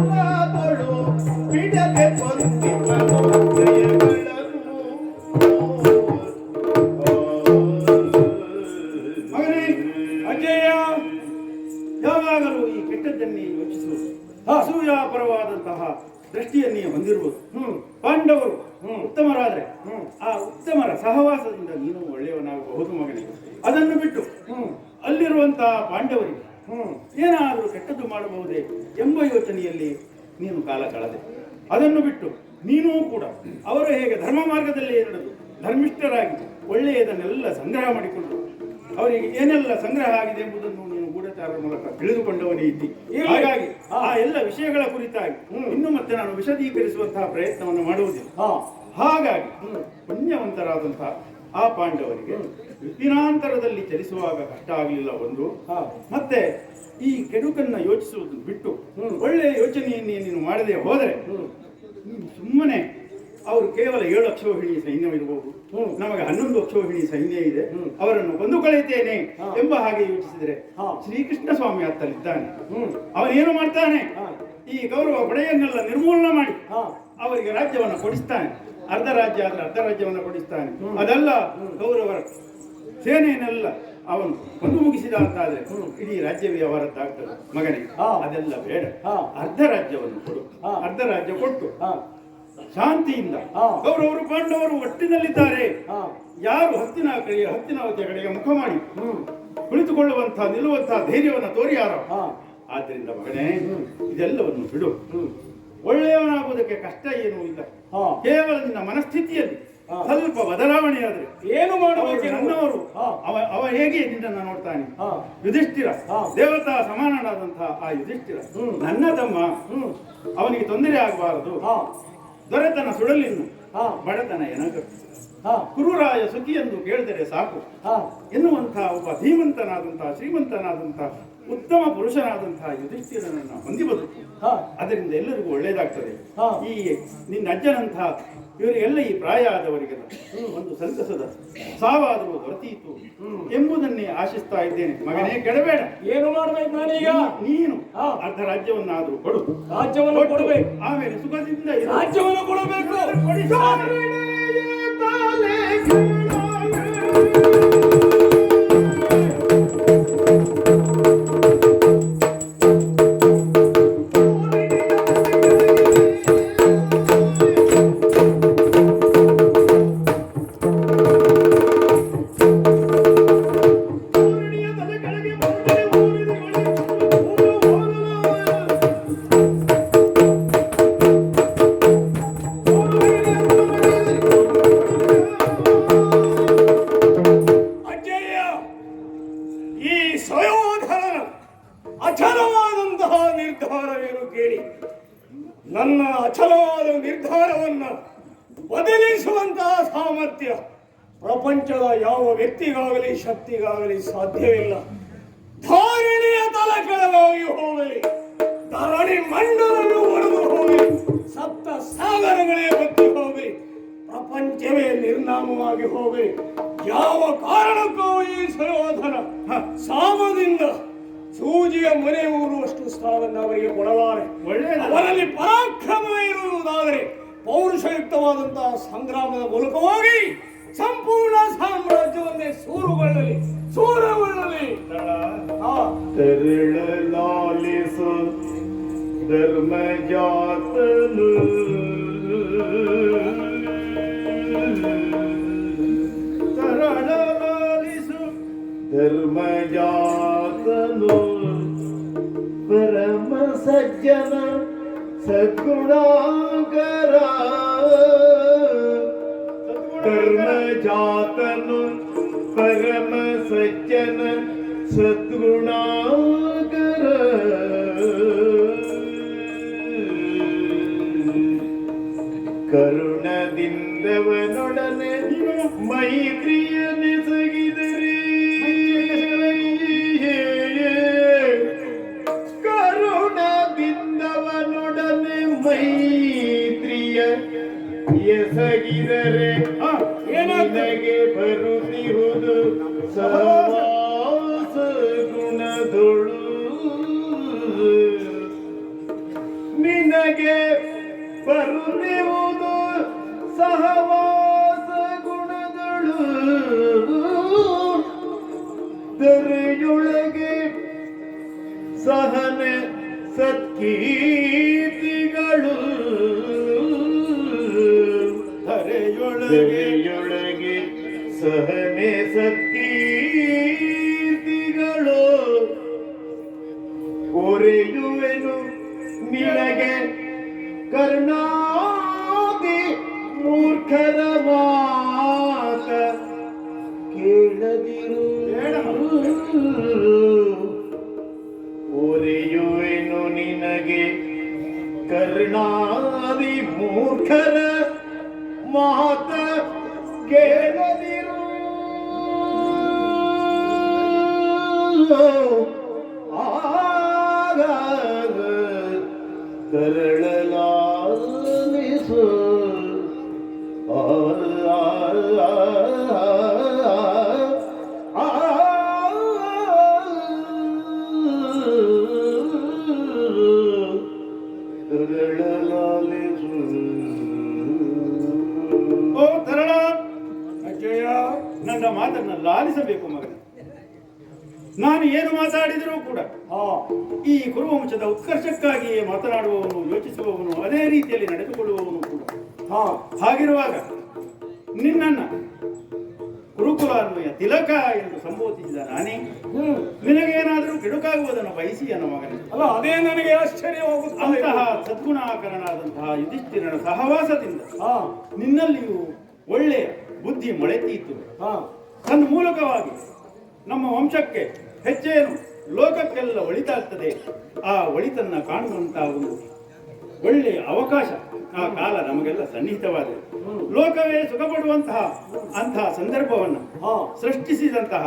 C: ಬಿಡದೆ ಬಂದಿದ್ದನು ಜಯಗಳನ್ನು.
B: ಮಗನೇ ಅಜಯ, ಯಾವಾಗಲೂ ಈ ಕೆಟ್ಟದ್ದನ್ನೇ ಯೋಚಿಸುವುದು, ಅಸೂಯಾಪರವಾದಂತಹ ದೃಷ್ಟಿಯನ್ನೇ ಹೊಂದಿರುವುದು. ಪಾಂಡವರು ಉತ್ತಮರಾದ್ರೆ ಆ ಉತ್ತಮರ ಸಹವಾಸದಿಂದ ನೀನು ಒಳ್ಳೆಯವನಾಗಬಹುದು ಮಗನೇ. ಅದನ್ನು ಬಿಟ್ಟು ಅಲ್ಲಿರುವಂತಹ ಪಾಂಡವರಿಗೆ ಏನಾದರೂ ಕೆಟ್ಟದ್ದು ಮಾಡಬಹುದೇ ಎಂಬ ಯೋಚನೆಯಲ್ಲಿ ನೀನು ಕಾಲ ಕಳೆದೆ. ಅದನ್ನು ಬಿಟ್ಟು ನೀನೂ ಕೂಡ ಅವರು ಹೇಗೆ ಧರ್ಮ ಮಾರ್ಗದಲ್ಲಿ ನಡೆದು ಧರ್ಮಿಷ್ಠರಾಗಿ ಒಳ್ಳೆಯದನ್ನೆಲ್ಲ ಸಂಗ್ರಹ ಮಾಡಿಕೊಂಡು ಅವರಿಗೆ ಏನೆಲ್ಲ ಸಂಗ್ರಹ ಆಗಿದೆ ಎಂಬುದನ್ನು ನೀನು ಗೂಢಚಾರರ ಮೂಲಕ ತಿಳಿದುಕೊಂಡವನೇ ಇದ್ದಿ. ಹಾಗಾಗಿ ಆ ಎಲ್ಲ ವಿಷಯಗಳ ಕುರಿತಾಗಿ ಇನ್ನು ಮತ್ತೆ ನಾನು ವಿಶದೀಕರಿಸುವಂತಹ ಪ್ರಯತ್ನವನ್ನು ಮಾಡುವುದಿಲ್ಲ. ಹಾಗಾಗಿ ಪುಣ್ಯವಂತರಾದಂತಹ ಆ ಪಾಂಡವರಿಗೆ ದಿನಾಂತರದಲ್ಲಿ ಚಲಿಸುವಾಗ ಕಷ್ಟ ಆಗಲಿಲ್ಲ ಒಂದು. ಮತ್ತೆ ಈ ಕೆಡುಕನ್ನ ಯೋಚಿಸುವುದು ಬಿಟ್ಟು ಒಳ್ಳೆಯ ಯೋಚನೆಯನ್ನೇ ನೀನು ಮಾಡದೆ ಹೋದರೆ ಸುಮ್ಮನೆ ಅವರು ಕೇವಲ 7 ಅಕ್ಷೋಹಿಣಿ ಸೈನ್ಯವಿರಬಹುದು, ನಮಗೆ 11 ಅಕ್ಷೋಹಿಣಿ ಸೈನ್ಯ ಇದೆ, ಅವರನ್ನು ಕೊಂದು ಕಳೆಯುತ್ತೇನೆ ಎಂಬ ಹಾಗೆ ಯೋಚಿಸಿದರೆ ಶ್ರೀಕೃಷ್ಣ ಸ್ವಾಮಿ ಅತ್ತಲಿದ್ದಾನೆ. ಅವನೇನು ಮಾಡ್ತಾನೆ, ಈ ಕೌರವ ಪಡೆಯನ್ನೆಲ್ಲ ನಿರ್ಮೂಲನ ಮಾಡಿ ಅವರಿಗೆ ರಾಜ್ಯವನ್ನು ಕೊಡಿಸ್ತಾನೆ. ಅರ್ಧ ರಾಜ್ಯ ಆದ್ರೆ ಅರ್ಧ ರಾಜ್ಯವನ್ನು ಕೊಡಿಸ್ತಾನೆ. ಅದೆಲ್ಲ ಕೌರವರ ಸೇನೆಯನ್ನೆಲ್ಲ ಅವನು ಕೊಂದು ಮುಗಿಸಿದ ಅಂತಾದ್ರೆ ಇಡೀ ರಾಜ್ಯವೇ ಅವರದ್ದಾಗ್ತದೆ ಮಗನಿಗೆ. ಅದೆಲ್ಲ ಬೇಡ, ಅರ್ಧ ರಾಜ್ಯವನ್ನು ಕೊಡು. ಅರ್ಧ ರಾಜ್ಯ ಕೊಟ್ಟು ಶಾಂತಿಯಿಂದ ಕೌರವರು ಪಾಂಡವರು ಒಟ್ಟಿನಲ್ಲಿದ್ದಾರೆ. ಯಾರು ಹತ್ತಿನಾವತಿಯ ಕಡೆಗೆ ಮುಖ ಮಾಡಿ ಕುಳಿತುಕೊಳ್ಳುವಂತಹ ನಿಲ್ಲುವಂತಹ ಧೈರ್ಯವನ್ನು ತೋರಿಯಾರ. ಆದ್ದರಿಂದ ಮಗನೇ, ಇದೆಲ್ಲವನ್ನು ಬಿಡು. ಒಳ್ಳೆಯವನಾಗುವುದಕ್ಕೆ ಕಷ್ಟ ಏನೂ ಇಲ್ಲ. ಕೇವಲ ನಿನ್ನ ಮನಸ್ಥಿತಿಯಲ್ಲಿ ಸ್ವಲ್ಪ ಬದಲಾವಣೆಯಾದ್ರೆ ಏನು ಮಾಡಬೇಕು. ನನ್ನವರು ಅವ ಹೇಗೆ ನಿನ್ನನ್ನು ನೋಡ್ತಾನೆ. ಯುಧಿಷ್ಠಿರ ದೇವತಾ ಸಮಾನನಾದಂತಹ ಆ ಯುಧಿಷ್ಠಿರ ನನ್ನ ತಮ್ಮ, ಅವನಿಗೆ ತೊಂದರೆ ಆಗಬಾರದು. ದೊರೆತನ ಸುಡಲಿನ್ನು, ಬಡತನ ಎನಗು, ಕುರುರಾಯ ಸುಖಿ ಎಂದು ಕೇಳಿದರೆ ಸಾಕು ಎನ್ನುವಂತಹ ಒಬ್ಬ ಧೀಮಂತನಾದಂತಹ ಶ್ರೀಮಂತನಾದಂತಹ ಉತ್ತಮ ಪುರುಷನಾದಂತಹ ಯುಧಿಷ್ಠಿರನನ್ನು ಹೊಂದಿ ಬದುಕು. ಅದರಿಂದ ಎಲ್ಲರಿಗೂ ಒಳ್ಳೆಯದಾಗ್ತದೆ. ಈ ನಿನ್ನ ಅಜ್ಜನಂತಹ ಇವರಿಗೆಲ್ಲ ಈ ಪ್ರಾಯ ಆದವರಿಗೆಲ್ಲ ಒಂದು ಸಂತಸದ ಸಾವಾದರೂ ದೊರೆತೀತು ಎಂಬುದನ್ನೇ ಆಶಿಸ್ತಾ ಇದ್ದೇನೆ. ಮಗನೇ ಕೆಡಬೇಡ.
A: ಏನು ಮಾಡ್ಬೇಕು ನಾನೀಗ?
B: ನೀನು ಅರ್ಧ ರಾಜ್ಯವನ್ನಾದರೂ ಕೊಡು.
A: ರಾಜ್ಯವನ್ನು ಕೊಡಬೇಕು.
B: ಆಮೇಲೆ ಸುಖದಿಂದ
A: ರಾಜ್ಯವನ್ನು ಕೊಡಬೇಕು. ಅಚಲವಾದಂತಹ ನಿರ್ಧಾರವೇನು ಕೇಳಿ, ನನ್ನ ಅಚಲವಾದ ನಿರ್ಧಾರವನ್ನು ಬದಲಿಸುವಂತಹ ಸಾಮರ್ಥ್ಯ ಪ್ರಪಂಚದ ಯಾವ ವ್ಯಕ್ತಿಗಾಗಲಿ ಶಕ್ತಿಗಾಗಲಿ ಸಾಧ್ಯವಿಲ್ಲ. ಧಾರಣೆಯ ತಲೆ ಕೆಳಗಾಗಿ ಹೋಗಲಿ, ಧರಣಿ ಮಂಡಲನ್ನು ಒಡೆದು ಹೋಗಲಿ, ಸಪ್ತ ಸಾಗರಗಳೇ ಬತ್ತಿ ಹೋಗಲಿ, ಪ್ರಪಂಚವೇ ನಿರ್ನಾಮವಾಗಿ ಹೋಗಲಿ, ಯಾವ ಕಾರಣಕ್ಕೂ ಈ ಸುಯೋಧನ ಸಾಮದಿಂದ ಸೂಜಿಯ ಮನೆ ಊರುವಷ್ಟು ಸ್ಥಳವನ್ನು ಅವರಿಗೆ ಕೊಡಲಾರೆ. ಅವರಲ್ಲಿ ಪರಾಕ್ರಮ ಇರುವುದಾದರೆ ಪೌರುಷಯುಕ್ತವಾದಂತಹ ಸಂಗ್ರಾಮದ ಮೂಲಕವಾಗಿ ಸಂಪೂರ್ಣ ಸಾಮ್ರಾಜ್ಯವನ್ನೇ ಸೂರಗೊಳ್ಳಲಿ.
C: ತೆರಳಲಾಲಿಸು ಧರ್ಮಜಾತನು ಧರ್ಮಜಾತನು ಪರಮ ಸಜ್ಜನ ಸದ್ಗುಣಾಕರ ಧರ್ಮಜಾತನು ಪರಮ ಸಜ್ಜನ ಸದ್ಗುಣಾಕರ ಕರುಣದಿಂದವನೊಡನೆ ಮೈತ್ರಿಯನೆಸಗಿದರೆ ಕರುಣದಿಂದವನೊಡನೆ ಮೈತ್ರಿಯ ಎಸಗಿದರೆ ನಿನಗೆ ಬರುತ್ತಿರುವುದು ಸಹವಾಸ ಗುಣದೊಳು ನಿನಗೆ ಬರುತ್ತಿರುವುದು ಸಹವಾಸ ಗುಣದೊಳು ದರೆಯೊಳಗೆ ಸಹನೆ ಸತ್ಕೀರ್ತಿಗಳು ದರೆಯೊಳಗೆ ಸಹನೆ ಸತ್ಕೀರ್ತಿಗಳು ಕೊರೆಯುವೆನು ನಿನಗೆ ಕರ್ಣಾದಿ ಮೂರ್ಖರ ಮಾತ ಕೇಳದಿರು ಒರೆಯುವೆನು ನಿನಗೆ ಕರ್ಣಾದಿ ಮೂರ್ಖರ ಮಾತ ಕೇಳದಿರು ಆಗ ಕರಳಲಾಲಿಸು
B: ಓ ತರಳ ಅಜ್ಜಯ್ಯ, ನನ್ನ ಮಾತನ್ನ ಲಾಲಿಸಬೇಕು ಮಗ. ನಾನು ಏನು ಮಾತಾಡಿದರೂ ಕೂಡ ಈ ಕುರುವಂಶದ ಉತ್ಕರ್ಷಕ್ಕಾಗಿಯೇ ಮಾತನಾಡುವವನು, ಯೋಚಿಸುವವನು, ಅದೇ ರೀತಿಯಲ್ಲಿ ನಡೆದುಕೊಳ್ಳುವವನು ಕೂಡ. ಹಾಗಿರುವಾಗ ನಿನ್ನನ್ನು ಕುರುಕುಲ ಅನ್ವಯ ತಿಲಕ ಎಂದು ಸಂಬೋಧಿಸಿದ ನಾನೇ ನಿನಗೇನಾದರೂ ಕೆಡುಕಾಗುವುದನ್ನು ಬಯಸಿ ಅನ್ನೋ ಮಗನೇ.
A: ಅಲ್ಲ, ಅದೇ ನನಗೆ ಆಶ್ಚರ್ಯವಾಗುತ್ತದೆ.
B: ಅಂತಹ ಸದ್ಗುಣಾಕರನಾದಂತಹ ಯುಧಿಷ್ಠಿರನ ಸಹವಾಸದಿಂದ ನಿನ್ನಲ್ಲಿಯೂ ಒಳ್ಳೆಯ ಬುದ್ಧಿ ಮೊಳೆತೀತು. ತನ್ನ ಮೂಲಕವಾಗಿ ನಮ್ಮ ವಂಶಕ್ಕೆ ಹೆಚ್ಚೇನು ಲೋಕಕ್ಕೆಲ್ಲ ಒಳಿತಾಗ್ತದೆ. ಆ ಒಳಿತನ್ನ ಕಾಣುವಂತಹ ಒಂದು ಒಳ್ಳೆಯ ಅವಕಾಶ ಆ ಕಾಲ ನಮಗೆಲ್ಲ ಸನ್ನಿಹಿತವಾದ ಲೋಕವೇ ಸುಖಪಡುವಂತಹ ಅಂತಹ ಸಂದರ್ಭವನ್ನು ಸೃಷ್ಟಿಸಿದಂತಹ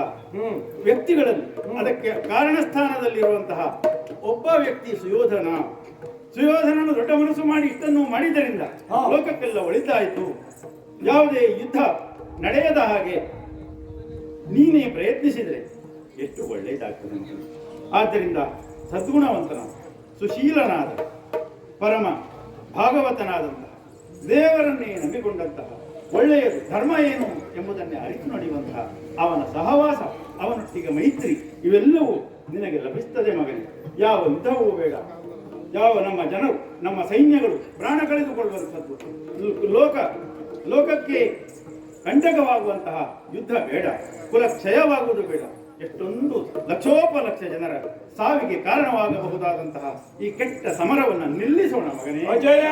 B: ವ್ಯಕ್ತಿಗಳಲ್ಲಿ ಅದಕ್ಕೆ ಕಾರಣ ಸ್ಥಾನದಲ್ಲಿರುವಂತಹ ಒಬ್ಬ ವ್ಯಕ್ತಿ ಸುಯೋಧನನು ದೊಡ್ಡ ಮನಸ್ಸು ಮಾಡಿ ಇಷ್ಟನ್ನು ಮಾಡಿದ್ದರಿಂದ ಲೋಕಕ್ಕೆಲ್ಲ ಒಳಿತಾಯಿತು. ಯಾವುದೇ ಯುದ್ಧ ನಡೆಯದ ಹಾಗೆ ನೀನೇ ಪ್ರಯತ್ನಿಸಿದರೆ ಎಷ್ಟು ಒಳ್ಳೆಯದಾಗ್ತದೆ. ಆದ್ದರಿಂದ ಸದ್ಗುಣವಂತನ ಸುಶೀಲನಾದ ಪರಮ ಭಾಗವತನಾದಂತಹ ದೇವರನ್ನೇ ನಂಬಿಕೊಂಡಂತಹ ಒಳ್ಳೆಯದು ಧರ್ಮ ಏನು ಎಂಬುದನ್ನೇ ಅರಿತು ನಡೆಯುವಂತಹ ಅವನ ಸಹವಾಸ, ಅವನೊಟ್ಟಿಗೆ ಮೈತ್ರಿ, ಇವೆಲ್ಲವೂ ನಿನಗೆ ಲಭಿಸ್ತದೆ ಮಗನೇ. ಯಾವ ಯುದ್ಧವೂ ಬೇಡ, ಯಾವ ನಮ್ಮ ಜನರು ನಮ್ಮ ಸೈನ್ಯಗಳು ಪ್ರಾಣ ಕಳೆದುಕೊಳ್ಳುವಂಥದ್ದು, ಲೋಕಕ್ಕೆ ಕಂಟಕವಾಗುವಂತಹ ಯುದ್ಧ ಬೇಡ, ಕುಲಕ್ಷಯವಾಗುವುದು ಬೇಡ. ಎಷ್ಟೊಂದು ಲಕ್ಷೋಪಲಕ್ಷ ಜನರ ಸಾವಿಗೆ ಕಾರಣವಾಗಬಹುದಾದಂತಹ ಈ ಕೆಟ್ಟ ಸಮರವನ್ನು ನಿಲ್ಲಿಸೋಣ ಮಗನೇ.
A: ಅಜಯ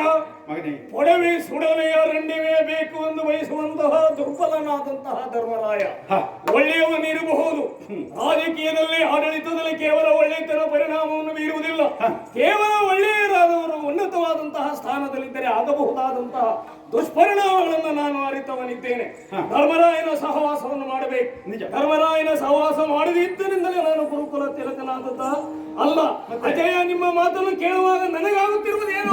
B: ಮಗನೇ,
A: ಒಡವೆ ಸುಡಲೆಯ ರಂಡಿವೆ ಬೇಕು ಎಂದು ಬಯಸುವಂತಹ ದುರ್ಬಲನಾದಂತಹ ಧರ್ಮರಾಯ ಒಳ್ಳೆಯವನಿರಬಹುದು. ರಾಜಕೀಯದಲ್ಲಿ ಆಡಳಿತದಲ್ಲಿ ಕೇವಲ ಒಳ್ಳೆತನ ಪರಿಣಾಮವನ್ನು ಬೀರುವುದಿಲ್ಲ. ಕೇವಲ ಒಳ್ಳೆಯರಾದವರು ಉನ್ನತವಾದಂತಹ ಸ್ಥಾನದಲ್ಲಿದ್ದರೆ ಆಗಬಹುದಾದಂತಹ ದುಷ್ಪರಿಣಾಮಗಳನ್ನು ನಾನು ಅರಿತವನಿದ್ದೇನೆ. ಧರ್ಮರಾಯನ ಸಹವಾಸವನ್ನು ಮಾಡಬೇಕು. ನಿಜ, ಧರ್ಮರಾಯನ ಸಹವಾಸ ಮಾಡದಿದ್ದರಿಂದಲೇ ನಾನು ಗುರುಕುಲ ತಿಲಕನಾದಂತಹ ಅಲ್ಲ. ಅಜಯ, ನಿಮ್ಮ ಮಾತನ್ನು ಕೇಳುವಾಗ ನನಗಾಗುತ್ತಿರುವುದೇನು?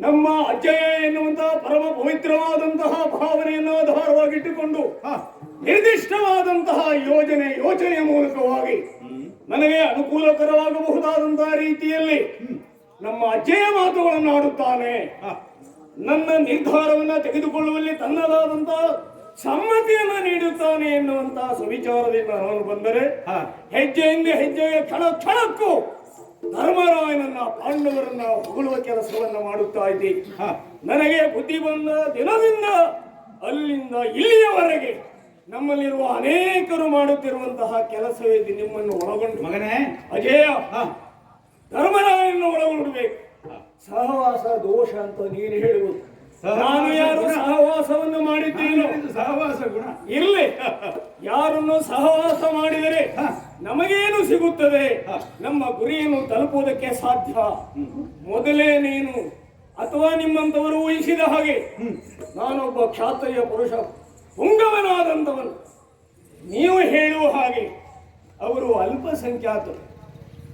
A: ನಮ್ಮ ಅಜ್ಜಯ ಎನ್ನುವಂತಹ ಪರಮ ಪವಿತ್ರವಾದಂತಹ ಭಾವನೆಯನ್ನು ಆಧಾರವಾಗಿಟ್ಟುಕೊಂಡು ನಿರ್ದಿಷ್ಟವಾದಂತಹ ಯೋಚನೆಯ ಮೂಲಕವಾಗಿ ನನಗೆ ಅನುಕೂಲಕರವಾಗಬಹುದಾದಂತಹ ರೀತಿಯಲ್ಲಿ ನಮ್ಮ ಅಜ್ಜೆಯ ಮಾತುಗಳನ್ನು ಆಡುತ್ತಾನೆ. ನನ್ನ ನಿರ್ಧಾರವನ್ನ ತೆಗೆದುಕೊಳ್ಳುವಲ್ಲಿ ತನ್ನದಾದಂತಹ ಸಮ್ಮತಿಯನ್ನ ನೀಡುತ್ತಾನೆ ಎನ್ನುವಂತಹ ಸುವಿಚಾರದಿಂದ ನಾನು ಬಂದರೆ ಹೆಜ್ಜೆಯಿಂದ ಹೆಜ್ಜೆಯ ಕ್ಷಣಕ್ಕೂ ಧರ್ಮರಾಯನನ್ನ ಪಾಂಡವರನ್ನ ಹೊಗಳುವ ಕೆಲಸವನ್ನ ಮಾಡುತ್ತಾ ಇದ್ದೆ. ನನಗೆ ಬುದ್ಧಿ ಬಂದ ದಿನದಿಂದ ಅಲ್ಲಿಂದ ಇಲ್ಲಿಯವರೆಗೆ ನಮ್ಮಲ್ಲಿರುವ ಅನೇಕರು ಮಾಡುತ್ತಿರುವಂತಹ ಕೆಲಸವೇ ನಿಮ್ಮನ್ನು ಒಳಗೊಂಡು ಮಗನೇ ಅಜೇಯ ಧರ್ಮರಾಯನನ್ನು ಒಳಗೊಂಡಬೇಕು. ಸಹವಾಸ ದೋಷ ಅಂತ ನೀನು ಹೇಳುವುದು. ನಾನು ಯಾರು ಸಹವಾಸವನ್ನು ಮಾಡಿದ್ದೇನೋ
B: ಸಹವಾಸ ಗುಣ
A: ಇರ್ಲಿ. ಯಾರನ್ನು ಸಹವಾಸ ಮಾಡಿದರೆ ನಮಗೇನು ಸಿಗುತ್ತದೆ? ನಮ್ಮ ಗುರಿಯನ್ನು ತಲುಪುವುದಕ್ಕೆ ಸಾಧ್ಯ. ಮೊದಲೇ ನೀನು ಅಥವಾ ನಿಮ್ಮಂತವರು ಊಹಿಸಿದ ಹಾಗೆ ನಾನೊಬ್ಬ ಕ್ಷಾತ್ರಿಯ ಪುರುಷ ಪುಂಗವನಾದಂಥವನು. ನೀವು ಹೇಳುವ ಹಾಗೆ ಅವರು ಅಲ್ಪಸಂಖ್ಯಾತರು,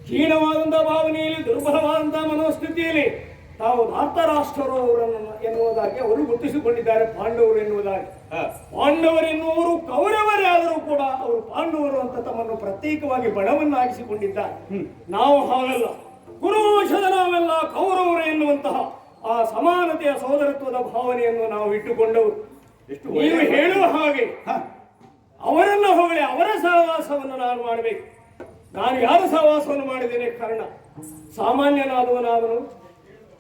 A: ಕ್ಷೀಣವಾದಂತಹ ಭಾವನೆಯಲ್ಲಿ, ದುರ್ಬಲವಾದಂತಹ ಮನೋಸ್ಥಿತಿಯಲ್ಲಿ ತಾವು ಧಾರ್ತರಾಷ್ಟ್ರರು ಅವರನ್ನು ಎನ್ನುವುದಾಗಿ ಅವರು ಗುರುತಿಸಿಕೊಂಡಿದ್ದಾರೆ. ಪಾಂಡವರು ಎನ್ನುವುದಾಗಿ ಪಾಂಡವರೆನ್ನುವರು ಕೌರವರೇ ಆದರೂ ಕೂಡ ಅವರು ಪಾಂಡವರು ಅಂತ ತಮ್ಮನ್ನು ಪ್ರತ್ಯೇಕವಾಗಿ ಬಣವನ್ನಾಗಿಸಿಕೊಂಡಿದ್ದಾರೆ. ನಾವು ಹಾಗಲ್ಲ. ಕುರುವಂಶದ ನಾವೆಲ್ಲ ಕೌರವರು ಎನ್ನುವಂತಹ ಆ ಸಮಾನತೆಯ ಸೋದರತ್ವದ ಭಾವನೆಯನ್ನು ನಾವು ಇಟ್ಟುಕೊಂಡವರು. ನೀವು ಹೇಳುವ ಹಾಗೆ ಅವರನ್ನು ಹೊಗಳಿ ಅವರ ಸಹವಾಸವನ್ನು ನಾನು ಮಾಡಬೇಕು. ನಾನು ಯಾರ ಸಹವಾಸವನ್ನು ಮಾಡಿದ್ದೇನೆ? ಕಾರಣ ಸಾಮಾನ್ಯನಾದವನಾದನು.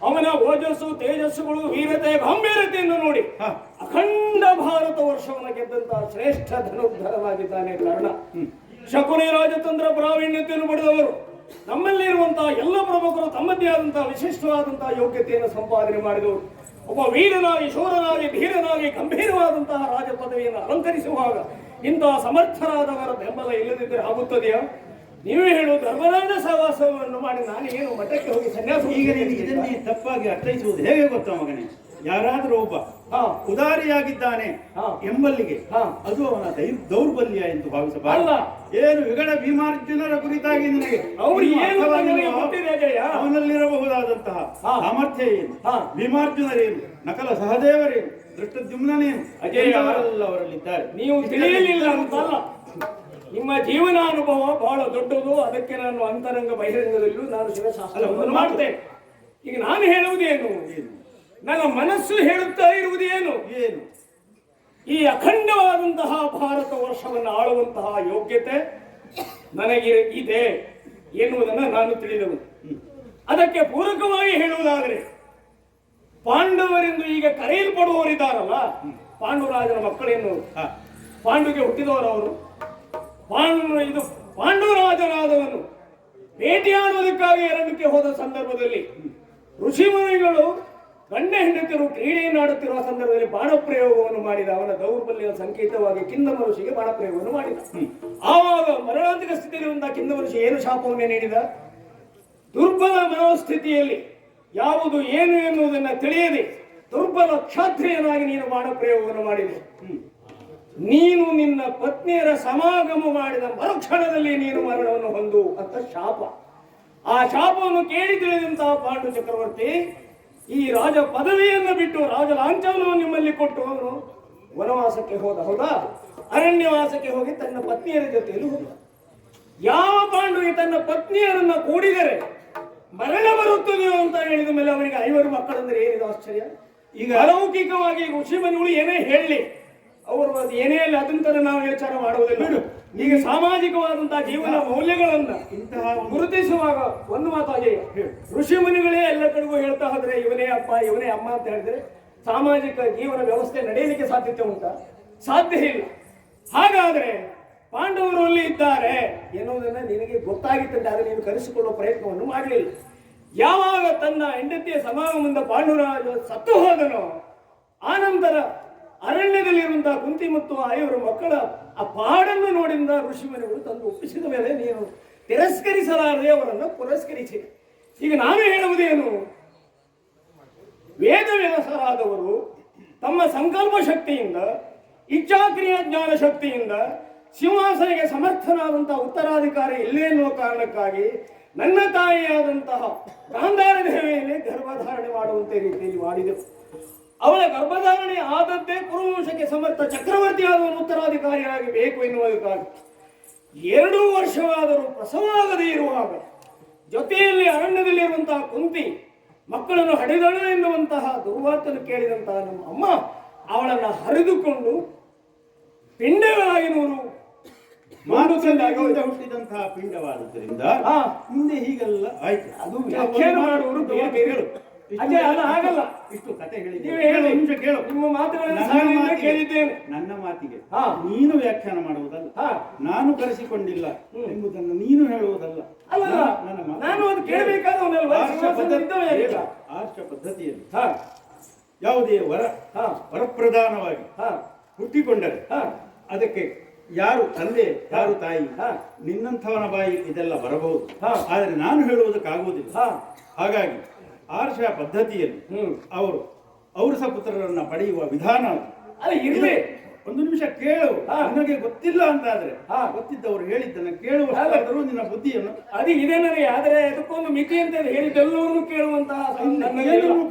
A: ಅವನ ಓಜಸ್ಸು, ತೇಜಸ್ಸುಗಳು, ವೀರತೆ, ಗಂಭೀರತೆಯನ್ನು ನೋಡಿ ಅಖಂಡ ಭಾರತ ವರ್ಷವನ್ನು ಗೆದ್ದಂತಹ ಶ್ರೇಷ್ಠ ಧನುರ್ಧರನಾಗಿದ್ದಾನೆ. ಕಾರಣ ಶಕುನಿ ರಾಜತಂತ್ರ ಪ್ರಾವೀಣ್ಯತೆಯನ್ನು ಪಡೆದವರು. ನಮ್ಮಲ್ಲಿರುವಂತಹ ಎಲ್ಲ ಪ್ರಮುಖರು ತಮ್ಮದೇ ಆದಂತಹ ವಿಶಿಷ್ಟವಾದಂತಹ ಯೋಗ್ಯತೆಯನ್ನು ಸಂಪಾದನೆ ಮಾಡಿದವರು. ಒಬ್ಬ ವೀರನಾಗಿ, ಶೂರನಾಗಿ, ಧೀರನಾಗಿ, ಗಂಭೀರವಾದಂತಹ ರಾಜ ಪದವಿಯನ್ನು ಅಲಂಕರಿಸುವಾಗ ಇಂತಹ ಸಮರ್ಥರಾದವರ ಬೆಂಬಲ ಇಲ್ಲದಿದ್ದರೆ ಆಗುತ್ತದೆಯಾ? ನೀವೇ ಹೇಳು. ಧರ್ಮರಾಯನ ಸಹವಾಸವನ್ನು ಮಾಡಿ ನಾನು ಏನು ಮಠಕ್ಕೆ ಹೋಗಿ ಸನ್ಯಾಸ?
B: ಈಗ ಇದನ್ನೇ ತಪ್ಪಾಗಿ ಅರ್ಥೈಸುವುದು ಹೇಗೆ ಗೊತ್ತಾ ಮಗನೇ? ಯಾರಾದರೂ ಒಬ್ಬ ಉದಾರಿಯಾಗಿದ್ದಾನೆ ಎಂಬಲ್ಲಿಗೆ ಅದು ಅವನ ದೌರ್ಬಲ್ಯ ಎಂದು ಭಾವಿಸಬಾರದು. ಏನು ವಿಗಡ ಭೀಮಾರ್ಜುನರ ಕುರಿತಾಗಿ ನಿನಗೆ ಅವನಲ್ಲಿರಬಹುದಾದಂತಹ ಸಾಮರ್ಥ್ಯ ಏನು, ಭೀಮಾರ್ಜುನರೇನು, ನಕಲ ಸಹದೇವರೇನು, ದೃಷ್ಟದ್ಯುಮ್ನೇನು, ಅಜಯವರೆಲ್ಲ ಅವರಲ್ಲಿದ್ದಾರೆ.
A: ನೀವು ತಿಳಿಯಲಿಲ್ಲ ಅಂತಲ್ಲ, ನಿಮ್ಮ ಜೀವನಾನುಭವ ಬಹಳ ದೊಡ್ಡದು. ಅದಕ್ಕೆ ನಾನು ಅಂತರಂಗ ಬಹಿರಂಗದಲ್ಲೂ ನಾನು ಶಿವಶಾಸ್ತ್ರವನ್ನು ಮಾಡ್ತೇನೆ. ಈಗ ನಾನು ಹೇಳುವುದೇನು? ನನ್ನ ಮನಸ್ಸು ಹೇಳುತ್ತಾ ಇರುವುದೇನು?
B: ಏನು?
A: ಈ ಅಖಂಡವಾದಂತಹ ಭಾರತ ವರ್ಷವನ್ನು ಆಳುವಂತಹ ಯೋಗ್ಯತೆ ನನಗೆ ಇದೆ. ಎನ್ನುವುದನ್ನು ನಾನು ತಿಳಿದವನು. ಅದಕ್ಕೆ ಪೂರಕವಾಗಿ ಹೇಳುವುದಾದರೆ ಪಾಂಡವರೆಂದು ಈಗ ಕರೆಯಲ್ಪಡುವವರಿದ್ದಾರಲ್ಲ, ಪಾಂಡುರಾಜನ ಮಕ್ಕಳೆನ್ನು ಪಾಂಡುಗೆ ಹುಟ್ಟಿದವರವರು. ಇದು ಪಾಂಡುರಾಜನಾದವನು ಭೇಟಿಯಾಡುವುದಕ್ಕಾಗಿ ಅರಣ್ಯಕ್ಕೆ ಹೋದ ಸಂದರ್ಭದಲ್ಲಿ ಋಷಿಮುನಿಗಳು ಗಂಡ ಹೆಂಡತಿರು ಕ್ರೀಡೆಯನ್ನಾಡುತ್ತಿರುವ ಸಂದರ್ಭದಲ್ಲಿ ಬಾಣಪ್ರಯೋಗವನ್ನು ಮಾಡಿದ. ಅವನ ದೌರ್ಬಲ್ಯದ ಸಂಕೇತವಾಗಿ ಕಿಂದಮ ಋಷಿಗೆ ಬಾಣಪ್ರಯೋಗವನ್ನು ಮಾಡಿದ. ಆವಾಗ ಮರಣಾಂತಿಕ ಸ್ಥಿತಿಯಿರುವಂತಹ ಕಿಂದಮ ಋಷಿ ಏನು ಶಾಪವನ್ನೇ ನೀಡಿದ? ದುರ್ಬಲ ಮನೋಸ್ಥಿತಿಯಲ್ಲಿ ಯಾವುದು ಏನು ಎನ್ನುವುದನ್ನು ತಿಳಿಯದೆ ದುರ್ಬಲ ಕ್ಷಾತ್ರಿಯನಾಗಿ ನೀನು ಬಾಣಪ್ರಯೋಗವನ್ನು ಮಾಡಿದೆ. ನೀನು ನಿನ್ನ ಪತ್ನಿಯರ ಸಮಾಗಮ ಮಾಡಿದ ಮರುಕ್ಷಣದಲ್ಲಿ ನೀನು ಮರಣವನ್ನು ಹೊಂದು ಅಂತ ಶಾಪ. ಆ ಶಾಪವನ್ನು ಕೇಳಿ ತಿಳಿದಂತಹ ಪಾಂಡು ಚಕ್ರವರ್ತಿ ಈ ರಾಜ ಪದವಿಯನ್ನು ಬಿಟ್ಟು ರಾಜ ಲಾಂಛನವನ್ನು ನಿಮ್ಮಲ್ಲಿ ಕೊಟ್ಟು ಅವನು ವನವಾಸಕ್ಕೆ ಹೋದ. ಹೌದಾ? ಅರಣ್ಯವಾಸಕ್ಕೆ ಹೋಗಿ ತನ್ನ ಪತ್ನಿಯರ ಜೊತೆಯಲ್ಲಿ ಹೋದ. ಯಾವ ಪಾಂಡುಗೆ ತನ್ನ ಪತ್ನಿಯರನ್ನ ಕೂಡಿದರೆ ಮರಣ ಬರುತ್ತದೆಯೋ ಅಂತ ಹೇಳಿದ ಮೇಲೆ ಅವನಿಗೆ 5 ಮಕ್ಕಳಂದ್ರೆ ಏನಿದೆ ಆಶ್ಚರ್ಯ. ಈಗ ಅಲೌಕಿಕವಾಗಿ ಋಷಿಮುನಿಗಳು ಏನೇ ಹೇಳಲಿ, ಅವರು ಅದು ಏನೇ ಹೇಳಿ ಅದನ್ನ ನಾವು ವಿಚಾರ ಮಾಡುವುದಿಲ್ಲ. ಈಗ ಸಾಮಾಜಿಕವಾದಂತಹ ಜೀವನ ಮೌಲ್ಯಗಳನ್ನ ಇಂತಹ ಗುರುತಿಸುವಾಗ ಒಂದು ಮಾತಾಗಿ ಋಷಿ ಮುನಿಗಳೇ ಎಲ್ಲ ಕಡೆಗೂ ಹೇಳ್ತಾ ಹೋದ್ರೆ ಇವನೇ ಅಪ್ಪ ಇವನೇ ಅಮ್ಮ ಅಂತ ಹೇಳಿದ್ರೆ ಸಾಮಾಜಿಕ ಜೀವನ ವ್ಯವಸ್ಥೆ ನಡೆಯಲಿಕ್ಕೆ ಸಾಧ್ಯತೆ ಉಂಟಾ? ಸಾಧ್ಯ ಇಲ್ಲ. ಹಾಗಾದ್ರೆ ಪಾಂಡವರು ಅಲ್ಲಿ ಇದ್ದಾರೆ ಎನ್ನುವುದನ್ನ ನಿನಗೆ ಗೊತ್ತಾಗಿತ್ತಂತೆ, ಆದರೆ ನೀನು ಕರೆಸಿಕೊಳ್ಳುವ ಪ್ರಯತ್ನವನ್ನು ಮಾಡಲಿಲ್ಲ. ಯಾವಾಗ ತನ್ನ ಹೆಂಡತಿಯ ಸಮಾಗಮದಿಂದ ಪಾಂಡುರಾಜ ಸತ್ತು ಹೋದನೋ ಆನಂತರ ಅರಣ್ಯದಲ್ಲಿರುವಂತಹ ಕುಂತಿ ಮತ್ತು 5 ಮಕ್ಕಳ ಆ ಪಾಡನ್ನು ನೋಡಿದ ಋಷಿಮುನಿಗಳು ತಂದು ಒಪ್ಪಿಸಿದ ಮೇಲೆ ನೀನು ತಿರಸ್ಕರಿಸಲಾರದೆ ಅವರನ್ನು ಪುರಸ್ಕರಿಸಿ. ಈಗ ನಾವೇ ಹೇಳುವುದೇನು? ವೇದವ್ಯಾಸರಾದವರು ತಮ್ಮ ಸಂಕಲ್ಪ ಶಕ್ತಿಯಿಂದ ಇಚ್ಛಾಕ್ರಿಯಾ ಜ್ಞಾನ ಶಕ್ತಿಯಿಂದ ಸಿಂಹಾಸನಿಗೆ ಸಮರ್ಥನಾದಂತಹ ಉತ್ತರಾಧಿಕಾರಿ ಇಲ್ಲೇ ಎನ್ನುವ ಕಾರಣಕ್ಕಾಗಿ ನನ್ನ ತಾಯಿಯಾದಂತಹ ಗಾಂಧಾರ ದೇವಿಯಲ್ಲಿ ಗರ್ಭಧಾರಣೆ ಮಾಡುವಂತೆ ರೀತಿಯಲ್ಲಿ ಮಾಡಿದರು. ಅವಳ ಗರ್ಭಧಾರಣೆ ಆದದ್ದೇ ಕುರುವಂಶಕ್ಕೆ ಸಮರ್ಥ ಚಕ್ರವರ್ತಿಯಾದವನು ಉತ್ತರಾಧಿಕಾರಿಯಾಗಿ ಬೇಕು ಎನ್ನುವುದಕ್ಕಾಗಿ 2 ವರ್ಷವಾದರೂ ಪ್ರಸವವಾಗದೇ ಇರುವಾಗ ಜೊತೆಯಲ್ಲಿ ಅರಣ್ಯದಲ್ಲಿರುವಂತಹ ಕುಂತಿ ಮಕ್ಕಳನ್ನು ಹಡೆದಳು ಎನ್ನುವಂತಹ ದುರ್ವಾರ್ತೆಯನ್ನು ಕೇಳಿದಂತಹ ನಮ್ಮ ಅಮ್ಮ ಅವಳನ್ನು ಹರಿದುಕೊಂಡು ಪಿಂಡಗಳಾಗಿ
B: ಹುಟ್ಟಿದಂತಹ ಪಿಂಡವಾದುದರಿಂದ ಮುಂದೆ ಹೀಗೆಲ್ಲ ಆಯ್ತು.
A: ಅದು ವ್ಯಾಖ್ಯಾನ ಮಾಡುವರು ಬೇರೆ ಬೇರೆ ಆಗಲ್ಲ.
B: ಇಷ್ಟು ಕತೆ
A: ಹೇಳಿ ಕೇಳು. ನಿಮ್ಮ ಮಾತುಗಳನ್ನು ಕೇಳಿದ್ದೇನೆ.
B: ನನ್ನ ಮಾತಿಗೆ ನೀನು ವ್ಯಾಖ್ಯಾನ ಮಾಡುವುದಲ್ಲ, ನಾನು ಕರೆಸಿಕೊಂಡಿಲ್ಲ ಎಂಬುದನ್ನು ನೀನು ಹೇಳುವುದಲ್ಲ.
A: ನಾನು ಅದು ಕೇಳಬೇಕಾದ
B: ಆರ್ಷ ಪದ್ಧತಿಯಲ್ಲಿ ಯಾವುದೇ ವರಪ್ರಧಾನವಾಗಿ ಹುಟ್ಟಿಕೊಂಡರೆ ಅದಕ್ಕೆ ಯಾರು ತಂದೆ ಯಾರು ತಾಯಿ ನಿನ್ನಂಥವನ ಬಾಯಿ ಇದೆಲ್ಲ ಬರಬಹುದು, ಆದರೆ ನಾನು ಹೇಳುವುದಕ್ಕಾಗುವುದಿಲ್ಲ. ಹಾಗಾಗಿ ಆರ್ಷ ಪದ್ಧತಿಯಲ್ಲಿ ಅವರು ಔರಸ ಪುತ್ರರನ್ನ ಪಡೆಯುವ ವಿಧಾನ
A: ಇರಲಿ.
B: ಒಂದು ನಿಮಿಷ ಕೇಳು. ನಿನಗೆ ಗೊತ್ತಿಲ್ಲ ಅಂತಾದ್ರೆ ಗೊತ್ತಿದ್ದವರು ಹೇಳಿದ್ದನ್ನ ಕೇಳುವಾದರೂ ನಿನ್ನ ಬುದ್ಧಿಯನ್ನು
A: ಅದು ಇದೆ ನನಗೆ. ಆದರೆ ಅದಕ್ಕೊಂದು ಮಿತಿ ಅಂತ ಹೇಳಿದ್ದೆಲ್ಲವನ್ನೂ ಕೇಳುವಂತಹ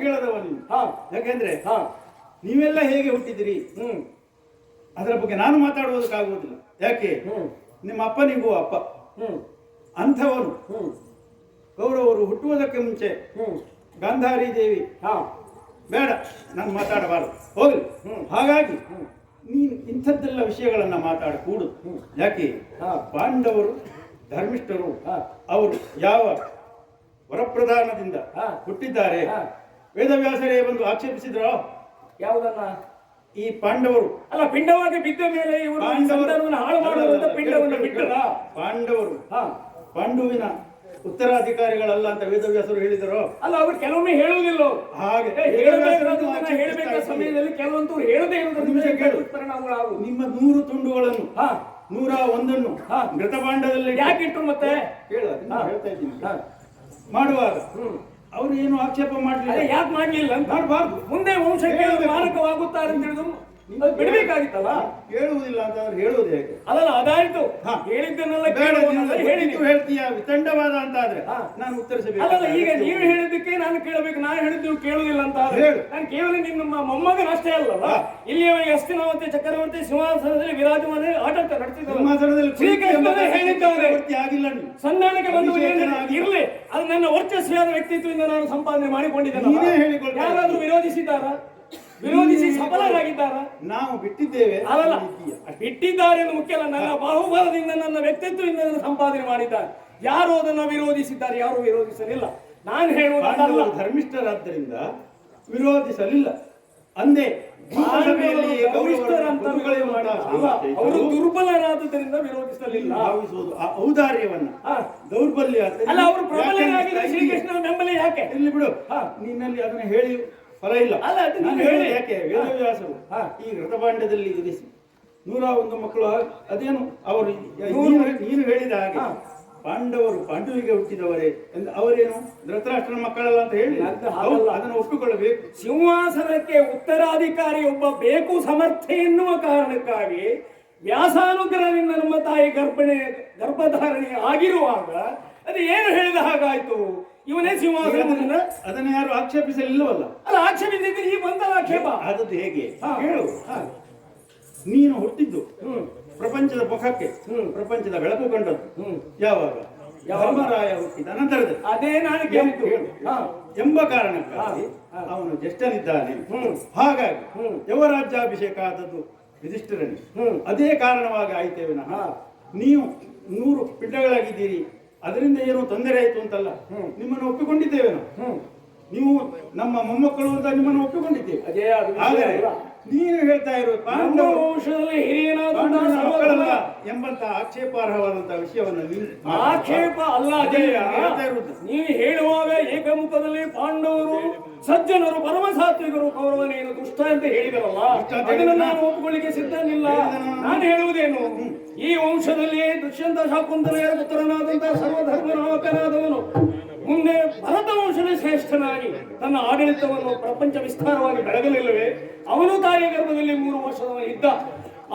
B: ಕೇಳದವ ನೀನು. ಯಾಕೆಂದ್ರೆ ನೀವೆಲ್ಲ ಹೇಗೆ ಹುಟ್ಟಿದಿರಿ ಅದರ ಬಗ್ಗೆ ನಾನು ಮಾತಾಡುವುದಕ್ಕಾಗುವುದಿಲ್ಲ. ಯಾಕೆ? ನಿಮ್ಮ ಅಪ್ಪನಿಗೂ ಅಪ್ಪ ಅಂಥವನು ಕೌರವರು ಹುಟ್ಟುವುದಕ್ಕೆ ಮುಂಚೆ ಗಾಂಧಾರಿ ದೇವಿ ಬೇಡ ನಾನು ಮಾತಾಡಬಾರದು ಹೋಗಲಿ. ಹಾಗಾಗಿ ನೀನು ಇಂಥದ್ದೆಲ್ಲ ವಿಷಯಗಳನ್ನ ಮಾತಾಡಕೂಡುದು. ಯಾಕೆ? ಪಾಂಡವರು ಧರ್ಮಿಷ್ಠರು, ಅವರು ಯಾವ ವರಪ್ರಧಾನದಿಂದ ಹುಟ್ಟಿದ್ದಾರೆ ವೇದವ್ಯಾಸರೇ ಬಂದು ಆಕ್ಷೇಪಿಸಿದ್ರ ಯಾವುದನ್ನ? ಈ ಪಾಂಡವರು
A: ಅಲ್ಲ ಪಿಂಡವಾಗಿ ಬಿದ್ದ ಮೇಲೆ ಇವರು ಹಾಳು ಮಾಡುವಂತ ಪಿಂಡವನ್ನು ಬಿಟ್ಟರ
B: ಪಾಂಡವರು ಪಾಂಡುವಿನ ಉತ್ತರಾಧಿಕಾರಿಗಳಲ್ಲ ಅಂತ ವೇದವ್ಯಾಸರು ಹೇಳಿದರು.
A: ಅಲ್ಲ ಅವರು ಕೆಲವೊಮ್ಮೆ ಹೇಳುವುದಿಲ್ಲ. ಹಾಗೆ ಹೇಳಬೇಕಾದ ಸಮಯದಲ್ಲಿ ಕೆಲವೊಂದು ಹೇಳದೇ ಇರುವುದು ಪರಿಣಾಮಗಳಾಗುವುದು.
B: ನಿಮ್ಮ 100 ತುಂಡುಗಳನ್ನು 101 ಮೃತಭಾಂಡದಲ್ಲಿ
A: ಯಾಕಿಟ್ಟು ಮತ್ತೆ
B: ಹೇಳ್ತಾ ಇದ್ದೀನಿ ಮಾಡುವಾಗ ಅವರು ಏನು ಆಕ್ಷೇಪ ಮಾಡಲಿಲ್ಲ.
A: ಯಾಕೆ ಮಾಡಲಿಲ್ಲ ಅಂತ ಮಾಡಬಾರ್ದು. ಮುಂದೆ ವಂಶಕ್ಕೆ ಮಾರಕವಾಗುತ್ತಾರೆ ಅಂತ ಹೇಳಿದ್ರು ಬಿಡಬೇಕಾಗಿತ್ತಲ್ಲ.
B: ಕೇಳುವುದಿಲ್ಲ ಅಂತ ಅವ್ರು ಹೇಳುವುದು ಹೇಗೆ?
A: ಅದಲ್ಲ ಅದಾಯ್ತು. ಹೇಳಿದ್ದನ್ನೆಲ್ಲ
B: ಹೇಳ್ತೀಯ ವಿತಂಡವಾದ ಅಂತ ಆದ್ರೆ ನಾನು ಉತ್ತರಿಸಬೇಕು.
A: ಅಲ್ಲ ಈಗ ನೀವು ಹೇಳಿದ್ದಕ್ಕೆ ನಾನು ಕೇಳಬೇಕು, ನಾನು ಹೇಳಿದ್ದು ಕೇಳುವುದಿಲ್ಲ ಅಂತ ಆದ್ರೆ ನಾನು ಕೇವಲ ನಿಮ್ಮ ಮೊಮ್ಮಗನಷ್ಟೇ ಅಲ್ಲಲ್ಲ. ಇಲ್ಲಿಯವರೆಗೆ ಹಸ್ತಿನಾವತಿ ಚಕ್ರವರ್ತಿ ಸಿಂಹಾಸನದಲ್ಲಿ ವಿರಾಜಮಾನ ಆಡಳಿತ ನಡೆಸಿದ್ದಾರೆ. ಶ್ರೀಕೃಷ್ಣನೇ ಹೇಳಿದ್ದಾರೆ
B: ಆಗಿಲ್ಲ
A: ಸಂಧಾನಕ್ಕೆ ಬಂದು ಇರಲಿ, ಅದು ನನ್ನ ವರ್ಚಸ್ವಿಯಾದ ವ್ಯಕ್ತಿತ್ವದಿಂದ ನಾನು ಸಂಪಾದನೆ ಮಾಡಿಕೊಂಡಿದ್ದೇನೆ. ಯಾರಾದ್ರೂ ವಿರೋಧಿಸಿದ್ದಾರಾ? ವಿರೋಧಿಸಿ ಸಫಲರಾಗಿದ್ದಾರ?
B: ನಾವು ಬಿಟ್ಟಿದ್ದೇವೆ.
A: ಅಲ್ಲ ಬಿಟ್ಟಿದ್ದಾರೆ ಎಂದು ಮುಖ್ಯ ಅಲ್ಲ, ನನ್ನ ಬಾಹುಬಲದಿಂದ ನನ್ನ ವ್ಯಕ್ತಿತ್ವದಿಂದ ಸಂಪಾದನೆ ಮಾಡಿದ್ದಾರೆ. ಯಾರು ಅದನ್ನು ವಿರೋಧಿಸಿದ್ದಾರೆ, ಯಾರು ವಿರೋಧಿಸಲಿಲ್ಲ. ನಾನು ಹೇಳುವುದಲ್ಲ,
B: ಪಾಂಡವರು ಧರ್ಮಿಷ್ಠರಾದ್ದರಿಂದ ವಿರೋಧಿಸಲಿಲ್ಲ ಅಂದೇ
A: ಅವರು ದುರ್ಬಲರಾದುದರಿಂದ ವಿರೋಧಿಸಲಿಲ್ಲ.
B: ಭಾವಿಸುವುದು ಆ ಔದಾರ್ಯವನ್ನ ದೌರ್ಬಲ್ಯ
A: ಅಲ್ಲ, ಅವರು ಪ್ರಬಲರಾಗಿದ್ದ ಶ್ರೀಕೃಷ್ಣನ ಬೆಂಬಲ ಯಾಕೆ?
B: ಇಲ್ಲಿ ಬಿಡು, ನಿನ್ನಲ್ಲಿ ಅದನ್ನ ಹೇಳಿ ಫಲ ಇಲ್ಲ.
A: ಅಲ್ಲ, ಅದು
B: ನಾನು ಹೇಳಿ ಯಾಕೆ, ವೇದವ್ಯಾಸರು ಈ ರಥಭಾಂಡದಲ್ಲಿ ಇರಿಸಿ 101 ಮಕ್ಕಳು, ಅದೇನು ಅವರು ನೀನು ಹೇಳಿದ ಹಾಗೆ ಪಾಂಡವರು ಪಾಂಡವಿಗೆ ಹುಟ್ಟಿದವರೇ ಅವರೇನು ಧೃತರಾಷ್ಟ್ರನ ಮಕ್ಕಳಲ್ಲ ಅಂತ ಹೇಳಿ ಅದನ್ನು ಒಪ್ಪಿಕೊಳ್ಳಬೇಕು.
A: ಸಿಂಹಾಸನಕ್ಕೆ ಉತ್ತರಾಧಿಕಾರಿ ಒಬ್ಬ ಬೇಕು ಸಮರ್ಥ ಎನ್ನುವ ಕಾರಣಕ್ಕಾಗಿ ವ್ಯಾಸಾನುಗ್ರಹದಿಂದ ನಮ್ಮ ತಾಯಿ ಗರ್ಭಧಾರಣೆ ಆಗಿರುವಾಗ ಅದು ಏನು ಹೇಳಿದ ಹಾಗಾಯ್ತು? ಇವನೇ ಸಿಂಹಾಸನ.
B: ಅದನ್ನು ಯಾರು ಆಕ್ಷೇಪಿಸಲಿಲ್ಲವಲ್ಲ.
A: ಅಲ್ಲ, ಆಕ್ಷೇಪಿಸಿದ್ರೆ ಈ ಬಂದ ಆಕ್ಷೇಪ
B: ಆದದ್ದು ಹೇಗೆ ಹೇಳು. ನೀನು ಹುಟ್ಟಿದ್ದು ಪ್ರಪಂಚದ ಮುಖಕ್ಕೆ, ಪ್ರಪಂಚದ ಬೆಳಕು ಕಂಡದ್ದು ಯಾವಾಗ? ಧರ್ಮರಾಯ ಹುಟ್ಟಿದ ನಂತರದಲ್ಲಿ.
A: ಅದೇ ನಾನು ಕೇಳಿದ್ದು
B: ಎಂಬ ಕಾರಣಕ್ಕಾಗಿ ಅವನು ಜ್ಯೇಷ್ಠನಿದ್ದಾನೆ. ಹಾಗಾಗಿ ಯುವರಾಜ್ಯಾಭಿಷೇಕ ಆದದ್ದು ಯುಧಿಷ್ಠಿರನಿಗೆ. ಅದೇ ಕಾರಣವಾಗಿ ಆಯ್ತೇವೆ ನೀವು 100 ಪಿಂಡಗಳಾಗಿದ್ದೀರಿ, ಅದರಿಂದ ಏನೋ ತೊಂದರೆ ಆಯ್ತು ಅಂತಲ್ಲ, ನಿಮ್ಮನ್ನು ಒಪ್ಪಿಕೊಂಡಿದ್ದೇವೆ ನಾವು. ನೀವು ನಮ್ಮ ಮೊಮ್ಮಕ್ಕಳು ಅಂತ ನಿಮ್ಮನ್ನು ಒಪ್ಪಿಕೊಂಡಿದ್ದೇವೆ. ಆದರೆ ನೀನು ಹೇಳ್ತಾ ಇರೋ
A: ವಂಶದಲ್ಲಿ
B: ಮಕ್ಕಳಲ್ಲ ಎಂಬಂತ ಆಕ್ಷೇಪಾರ್ಹವಾದಂತಹ ವಿಷಯವನ್ನು
A: ಆಕ್ಷೇಪ ಅಲ್ಲ, ನೀವು ಹೇಳುವಾಗ ಏಕಮುಖದಲ್ಲಿ ಪಾಂಡವರು ಸಜ್ಜನರು, ಪರಮ ಸಾತ್ವಿಕರು, ಕೌರವನೇನು ದುಷ್ಟ ಅಂತ ಹೇಳಿದರಲ್ಲ, ಅದನ್ನು ನಾನು ಒಪ್ಪಿಕೊಳ್ಳಿಕ್ಕೆ ಸಿದ್ಧನಿಲ್ಲ. ನಾನು ಹೇಳುವುದೇನು, ಈ ವಂಶದಲ್ಲಿ ದುಷ್ಯಂತ ಶಾಕುಂತಲೆಯ ಪುತ್ರನಾದಂತಹ ಸರ್ವಧರ್ಮನಾಮಕನಾದವನು ಮುಂದೆ ಭರತ ವಂಶದ ಶ್ರೇಷ್ಠನಾಗಿ ತನ್ನ ಆಡಳಿತವನ್ನು ಪ್ರಪಂಚ ವಿಸ್ತಾರವಾಗಿ ಬೆಳಗಲಿಲ್ಲವೇ? ಅವನು ತಾಯಿ ಗರ್ಭದಲ್ಲಿ 3 ವರ್ಷದವ ಇದ್ದ.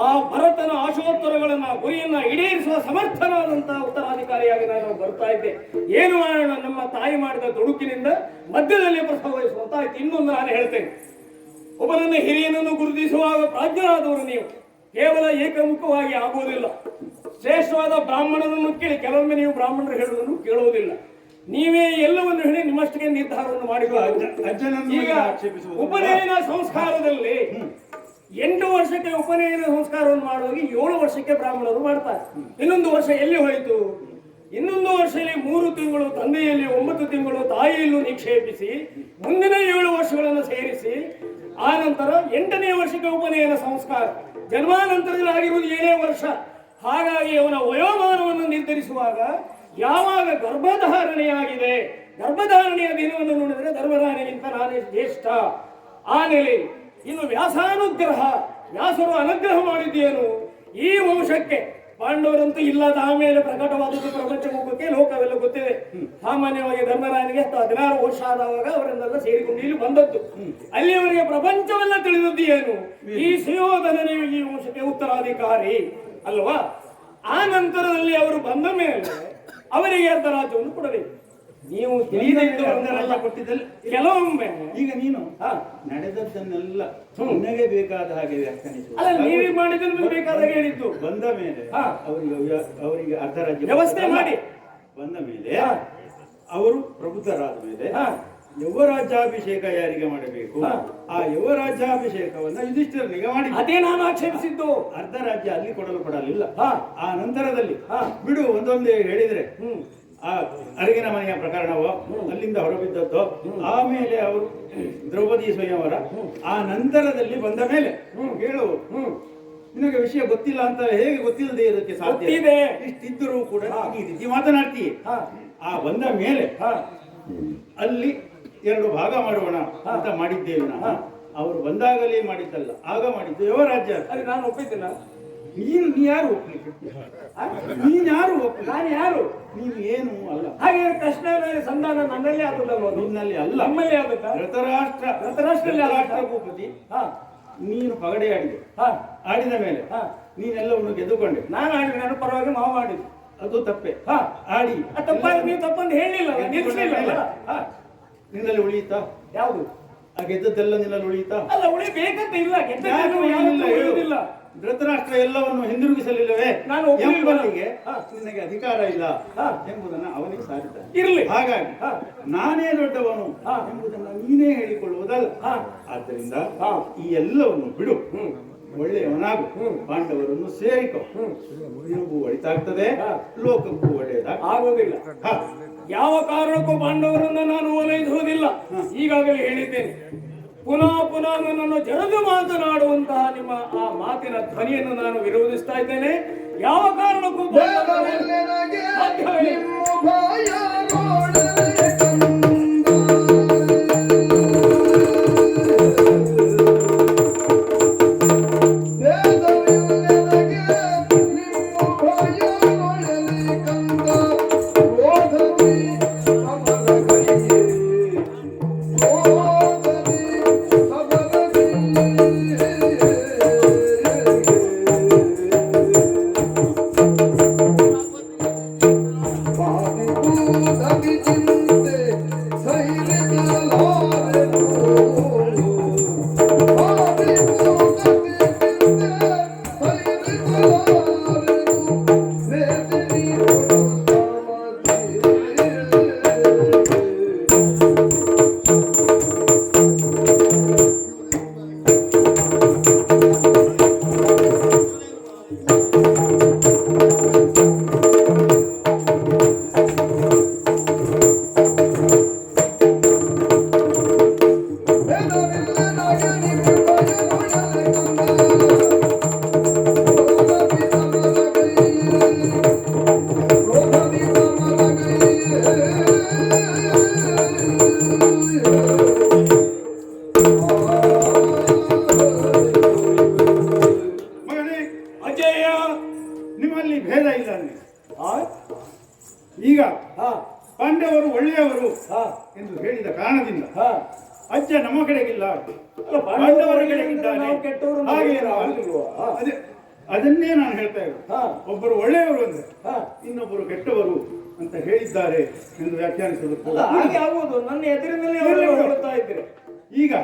A: ಆ ಭರತನ ಆಶೋತ್ತರಗಳನ್ನ ಗುರಿಯನ್ನ ಈಡೇರಿಸುವ ಸಮರ್ಥನಾದಂತಹ ಉತ್ತರಾಧಿಕಾರಿಯಾಗಿ ನಾನು ಬರ್ತಾ ಇದ್ದೆ. ಏನು ಮಾಡೋಣ, ನಮ್ಮ ತಾಯಿ ಮಾಡಿದ ದುಡುಕಿನಿಂದ ಮಧ್ಯದಲ್ಲಿ ಪ್ರಸವ ವಹಿಸುವಂತಾಯ್ತು. ಇನ್ನೊಂದು ನಾನು ಹೇಳ್ತೇನೆ, ಒಬ್ಬನನ್ನ ಹಿರಿಯನನ್ನು ಗುರುತಿಸುವಾಗ ಪ್ರಾಜ್ಞರಾದವರು ನೀವು ಕೇವಲ ಏಕಮುಖವಾಗಿ ಆಗುವುದಿಲ್ಲ. ಶ್ರೇಷ್ಠವಾದ ಬ್ರಾಹ್ಮಣನನ್ನು ಕೇಳಿ, ಕೆಲವೊಮ್ಮೆ ನೀವು ಬ್ರಾಹ್ಮಣರು ಹೇಳುವುದನ್ನು ಕೇಳುವುದಿಲ್ಲ. ನೀವೇ ಎಲ್ಲವನ್ನು ಹೇಳಿ ನಿಮ್ಮಷ್ಟಿಗೆ ನಿರ್ಧಾರವನ್ನು ಮಾಡಿರುವ ಈಗ ಉಪನಯನ ಸಂಸ್ಕಾರದಲ್ಲಿ 8 ವರ್ಷಕ್ಕೆ ಉಪನಯನ ಸಂಸ್ಕಾರವನ್ನು ಮಾಡುವಾಗ 7 ವರ್ಷಕ್ಕೆ ಬ್ರಾಹ್ಮಣರು ಮಾಡ್ತಾರೆ. ಇನ್ನೊಂದು ವರ್ಷ ಎಲ್ಲಿ ಹೋಯಿತು? ಇನ್ನೊಂದು ವರ್ಷದಲ್ಲಿ 3 ತಿಂಗಳು ತಂದೆಯಲ್ಲಿ, 9 ತಿಂಗಳು ತಾಯಿಯಲ್ಲೂ ನಿಕ್ಷೇಪಿಸಿ ಮುಂದಿನ 7 ವರ್ಷಗಳನ್ನು ಸೇರಿಸಿ ಆ ನಂತರ 8ನೇ ವರ್ಷಕ್ಕೆ ಉಪನಯನ ಸಂಸ್ಕಾರ. ಜನ್ಮಾನಂತರದಲ್ಲಿ ಆಗಿರುವುದು 7 ವರ್ಷ. ಹಾಗಾಗಿ ಅವನ ವಯೋಮಾನವನ್ನು ನಿರ್ಧರಿಸುವಾಗ ಯಾವಾಗ ಗರ್ಭಧಾರಣೆಯಾಗಿದೆ, ಗರ್ಭಧಾರಣೆಯ ದಿನವನ್ನು ನೋಡಿದರೆ ಧರ್ಮರಾಯನಿಗಿಂತ ನಾನೇ ಜ್ಯೇಷ್ಠ. ಆ ನೆಲೆ ಇನ್ನು ವ್ಯಾಸಾನುಗ್ರಹ, ವ್ಯಾಸರು ಅನುಗ್ರಹ ಮಾಡಿದ್ದೇನು ಈ ವಂಶಕ್ಕೆ? ಪಾಂಡವರಂತೂ ಇಲ್ಲದ ಆಮೇಲೆ ಪ್ರಕಟವಾದದ್ದು ಪ್ರಪಂಚ ಮುಖಕ್ಕೆ ಲೋಕವೆಲ್ಲ ಗೊತ್ತಿದೆ. ಸಾಮಾನ್ಯವಾಗಿ ಧರ್ಮರಾಯನಿಗೆ 16 ವರ್ಷ ಆದವಾಗ ಅವರನ್ನೆಲ್ಲ ಸೇರಿಕೊಂಡು ಇಲ್ಲಿ ಬಂದದ್ದು. ಅಲ್ಲಿಯವರೆಗೆ ಪ್ರಪಂಚವೆಲ್ಲ ತಿಳಿದದ್ದು ಏನು? ಈ ಸುಯೋಧನನೇ ಈ ವಂಶಕ್ಕೆ ಉತ್ತರಾಧಿಕಾರಿ ಅಲ್ವಾ? ಆ ನಂತರದಲ್ಲಿ ಅವರು ಬಂದ ಮೇಲೆ ಅವರಿಗೆ ಅರ್ಧ ರಾಜ್ಯವನ್ನು ಕೊಡಬೇಕು. ನೀವು
B: ಕೊಟ್ಟಿದ್ದಲ್ಲಿ
A: ಕೆಲವೊಮ್ಮೆ
B: ಈಗ ನೀನು ನಡೆದದ್ದನ್ನೆಲ್ಲ ನಿನಗೆ ಬೇಕಾದ ಹಾಗೆ ವ್ಯಾಖ್ಯಾನಿಸುವ.
A: ಅಲ್ಲ, ನೀವೇ ಮಾಡಿದ್ದನ್ನು ಬೇಕಾದ ಹಾಗೆ ಹೇಳಿದ್ದು.
B: ಬಂದ ಮೇಲೆ ಅವರಿಗೆ ಅರ್ಧ ರಾಜ್ಯ
A: ವ್ಯವಸ್ಥೆ ಮಾಡಿ
B: ಬಂದ ಮೇಲೆ ಅವರು ಪ್ರಬುದ್ಧರಾದ ಮೇಲೆ ಯುವರಾಜ್ಯಾಭಿಷೇಕ ಯಾರಿಗೆ ಮಾಡಬೇಕು? ಆ ಯುವರಾಜ್ಯಾಭಿಷೇಕವನ್ನ ಯುಧಿಷ್ಠಿರನಿಗೆ ಮಾಡಿ.
A: ಅದೇ ನಾನು ಆಕ್ಷೇಪಿಸಿದ್ದು.
B: ಅರ್ಧ ರಾಜ್ಯ ಅಲ್ಲಿ ಕೊಡಲಿಲ್ಲ. ಆ ನಂತರದಲ್ಲಿ ಬಿಡು, ಒಂದೊಂದೇ ಹೇಳಿದ್ರೆ ಆ ಅರಗಿನ ಮನೆಯ ಪ್ರಕರಣವೋ ಅಲ್ಲಿಂದ ಹೊರಬಿದ್ದದ್ದು, ಆಮೇಲೆ ಅವರು ದ್ರೌಪದಿ ಸ್ವಯಂವರ, ಆ ನಂತರದಲ್ಲಿ ಬಂದ ಮೇಲೆ ಹೇಳು. ನಿನಗೆ ವಿಷಯ ಗೊತ್ತಿಲ್ಲ ಅಂತ ಹೇಗೆ ಗೊತ್ತಿಲ್ಲದೆ ಇರೋದಕ್ಕೆ ಸಾಧ್ಯ? ಇಷ್ಟಿದ್ದರೂ ಕೂಡ ಈ ರೀತಿ ಮಾತನಾಡ್ತೀಯ. ಆ ಬಂದ ಮೇಲೆ ಅಲ್ಲಿ 2 ಭಾಗ ಮಾಡೋಣ ಅಂತ ಮಾಡಿದ್ದೇವೆ ನಾವು. ಅವರು ಬಂದಾಗಲೇ ಮಾಡಿದ್ದಲ್ಲ, ಆಗ ಮಾಡಿದ್ದು ಯುವರಾಜ್ಯ.
A: ಅದು ನಾನು ಒಪ್ಪಿದ್ದೇನೆ.
B: ನೀನು ಯಾರು ಒಪ್ಪಲಿಕ್ಕೆ? ನೀನು ಯಾರು
A: ನಾನು ಯಾರು?
B: ನೀನು ಏನು ಅಲ್ಲ.
A: ಹಾಗೆ ಕೃಷ್ಣ ಸಂಧಾನ ನನ್ನಲ್ಲಿ ಆಗುದಲ್ವ?
B: ನಿನ್ನಲ್ಲಿ ಅಲ್ಲ,
A: ನಮ್ಮಲ್ಲಿ ಆಗುತ್ತಾ?
B: ಧೃತರಾಷ್ಟ್ರ ಭೂಪತಿ ನೀನು ಪಗಡೆ ಆಡಿದೆ. ಆಡಿದ ಮೇಲೆ ನೀನೆಲ್ಲವನ್ನು ಗೆದ್ದುಕೊಂಡೆ.
A: ನಾನು ಆಡಿದೆ, ನನ್ನ ಪರವಾಗಿ ಮಾವು ಮಾಡಿದ್ದು.
B: ಅದು ತಪ್ಪೆ. ಆಡಿ
A: ತಪ್ಪಾಗಿ ನೀವು ತಪ್ಪಂದು ಹೇಳಲಿಲ್ಲ, ನಿಲ್ಲಿಸಲಿಲ್ಲ.
B: ನಿನ್ನಲ್ಲಿ ಉಳಿಯಿತಾ?
A: ಯಾವುದು?
B: ಆ ಗೆದ್ದದ್ದೆಲ್ಲ ನಿನ್ನಲ್ಲಿ ಉಳಿಯಿತಾ?
A: ಅಲ್ಲ, ಉಳಿಬೇಕಂತ ಇಲ್ಲ. ಗೆದ್ದಿಲ್ಲ.
B: ಧೃತರಾಷ್ಟ್ರ ಎಲ್ಲವನ್ನು ಹಿಂದಿರುಗಿಸಲಿಲ್ಲವೇ?
A: ನಾನು
B: ಎಂಬಲ್ಲಿಗೆ ನಿನಗೆ ಅಧಿಕಾರ ಇಲ್ಲ ಎಂಬುದನ್ನು ಅವನಿಗೆ ಸಾರಿದ
A: ಇರಲಿ.
B: ಹಾಗಾಗಿ ನಾನೇ ದೊಡ್ಡವನು ಎಂಬುದನ್ನು ನೀನೇ ಹೇಳಿಕೊಳ್ಳುವುದಲ್ಲ. ಆದ್ದರಿಂದ ಈ ಎಲ್ಲವನ್ನು ಬಿಡು. ಒಳ್ಳೆಯವನಾಗು, ಪಾಂಡವರನ್ನು ಸೇರಿಕೊ, ನಿನಗೂ ಒಳಿತಾಗ್ತದೆ, ಲೋಕಕ್ಕೂ ಒಳ್ಳೆಯದಾಗ್ತದೆ.
A: ಆಗೋದಿಲ್ಲ.
B: ಹ.
A: ಯಾವ ಕಾರಣಕ್ಕೂ ಪಾಂಡವರನ್ನು ನಾನು ಓಲೈಸುವುದಿಲ್ಲ. ಈಗಾಗಲೇ ಹೇಳಿದ್ದೇನೆ. ಪುನಃ ಪುನಃ ನನ್ನನ್ನು ಜರದು ಮಾತನಾಡುವಂತಹ ನಿಮ್ಮ ಆ ಮಾತಿನ ಧ್ವನಿಯನ್ನು ನಾನು ವಿರೋಧಿಸ್ತಾ ಇದ್ದೇನೆ. ಯಾವ ಕಾರಣಕ್ಕೂ ಸಾಧ್ಯವೇ
B: ನಿಮ್ಮಲ್ಲಿ ಭೇದ ಇಲ್ಲ. ಈಗ ಪಾಂಡವರು ಒಳ್ಳೆಯವರು ಎಂದು ಹೇಳಿದ ಕಾರಣದಿಂದ ಅಜ್ಜ ನಮ್ಮ ಕಡೆಗಿಲ್ಲ, ಪಾಂಡವರ ಕಡೆಗಿದ್ದಾನೆ. ಅದನ್ನೇ ನಾನು ಹೇಳ್ತಾ ಇರೋದು. ಒಬ್ಬರು ಒಳ್ಳೆಯವರು ಅಂದ್ರೆ ಇನ್ನೊಬ್ಬರು ಕೆಟ್ಟವರು ಅಂತ ಹೇಳಿದ್ದಾರೆ ಎಂದು ವ್ಯಾಖ್ಯಾನಿಸಬೇಕು.
A: ನನ್ನ ಎದುರಿನಲ್ಲಿ
B: ಈಗ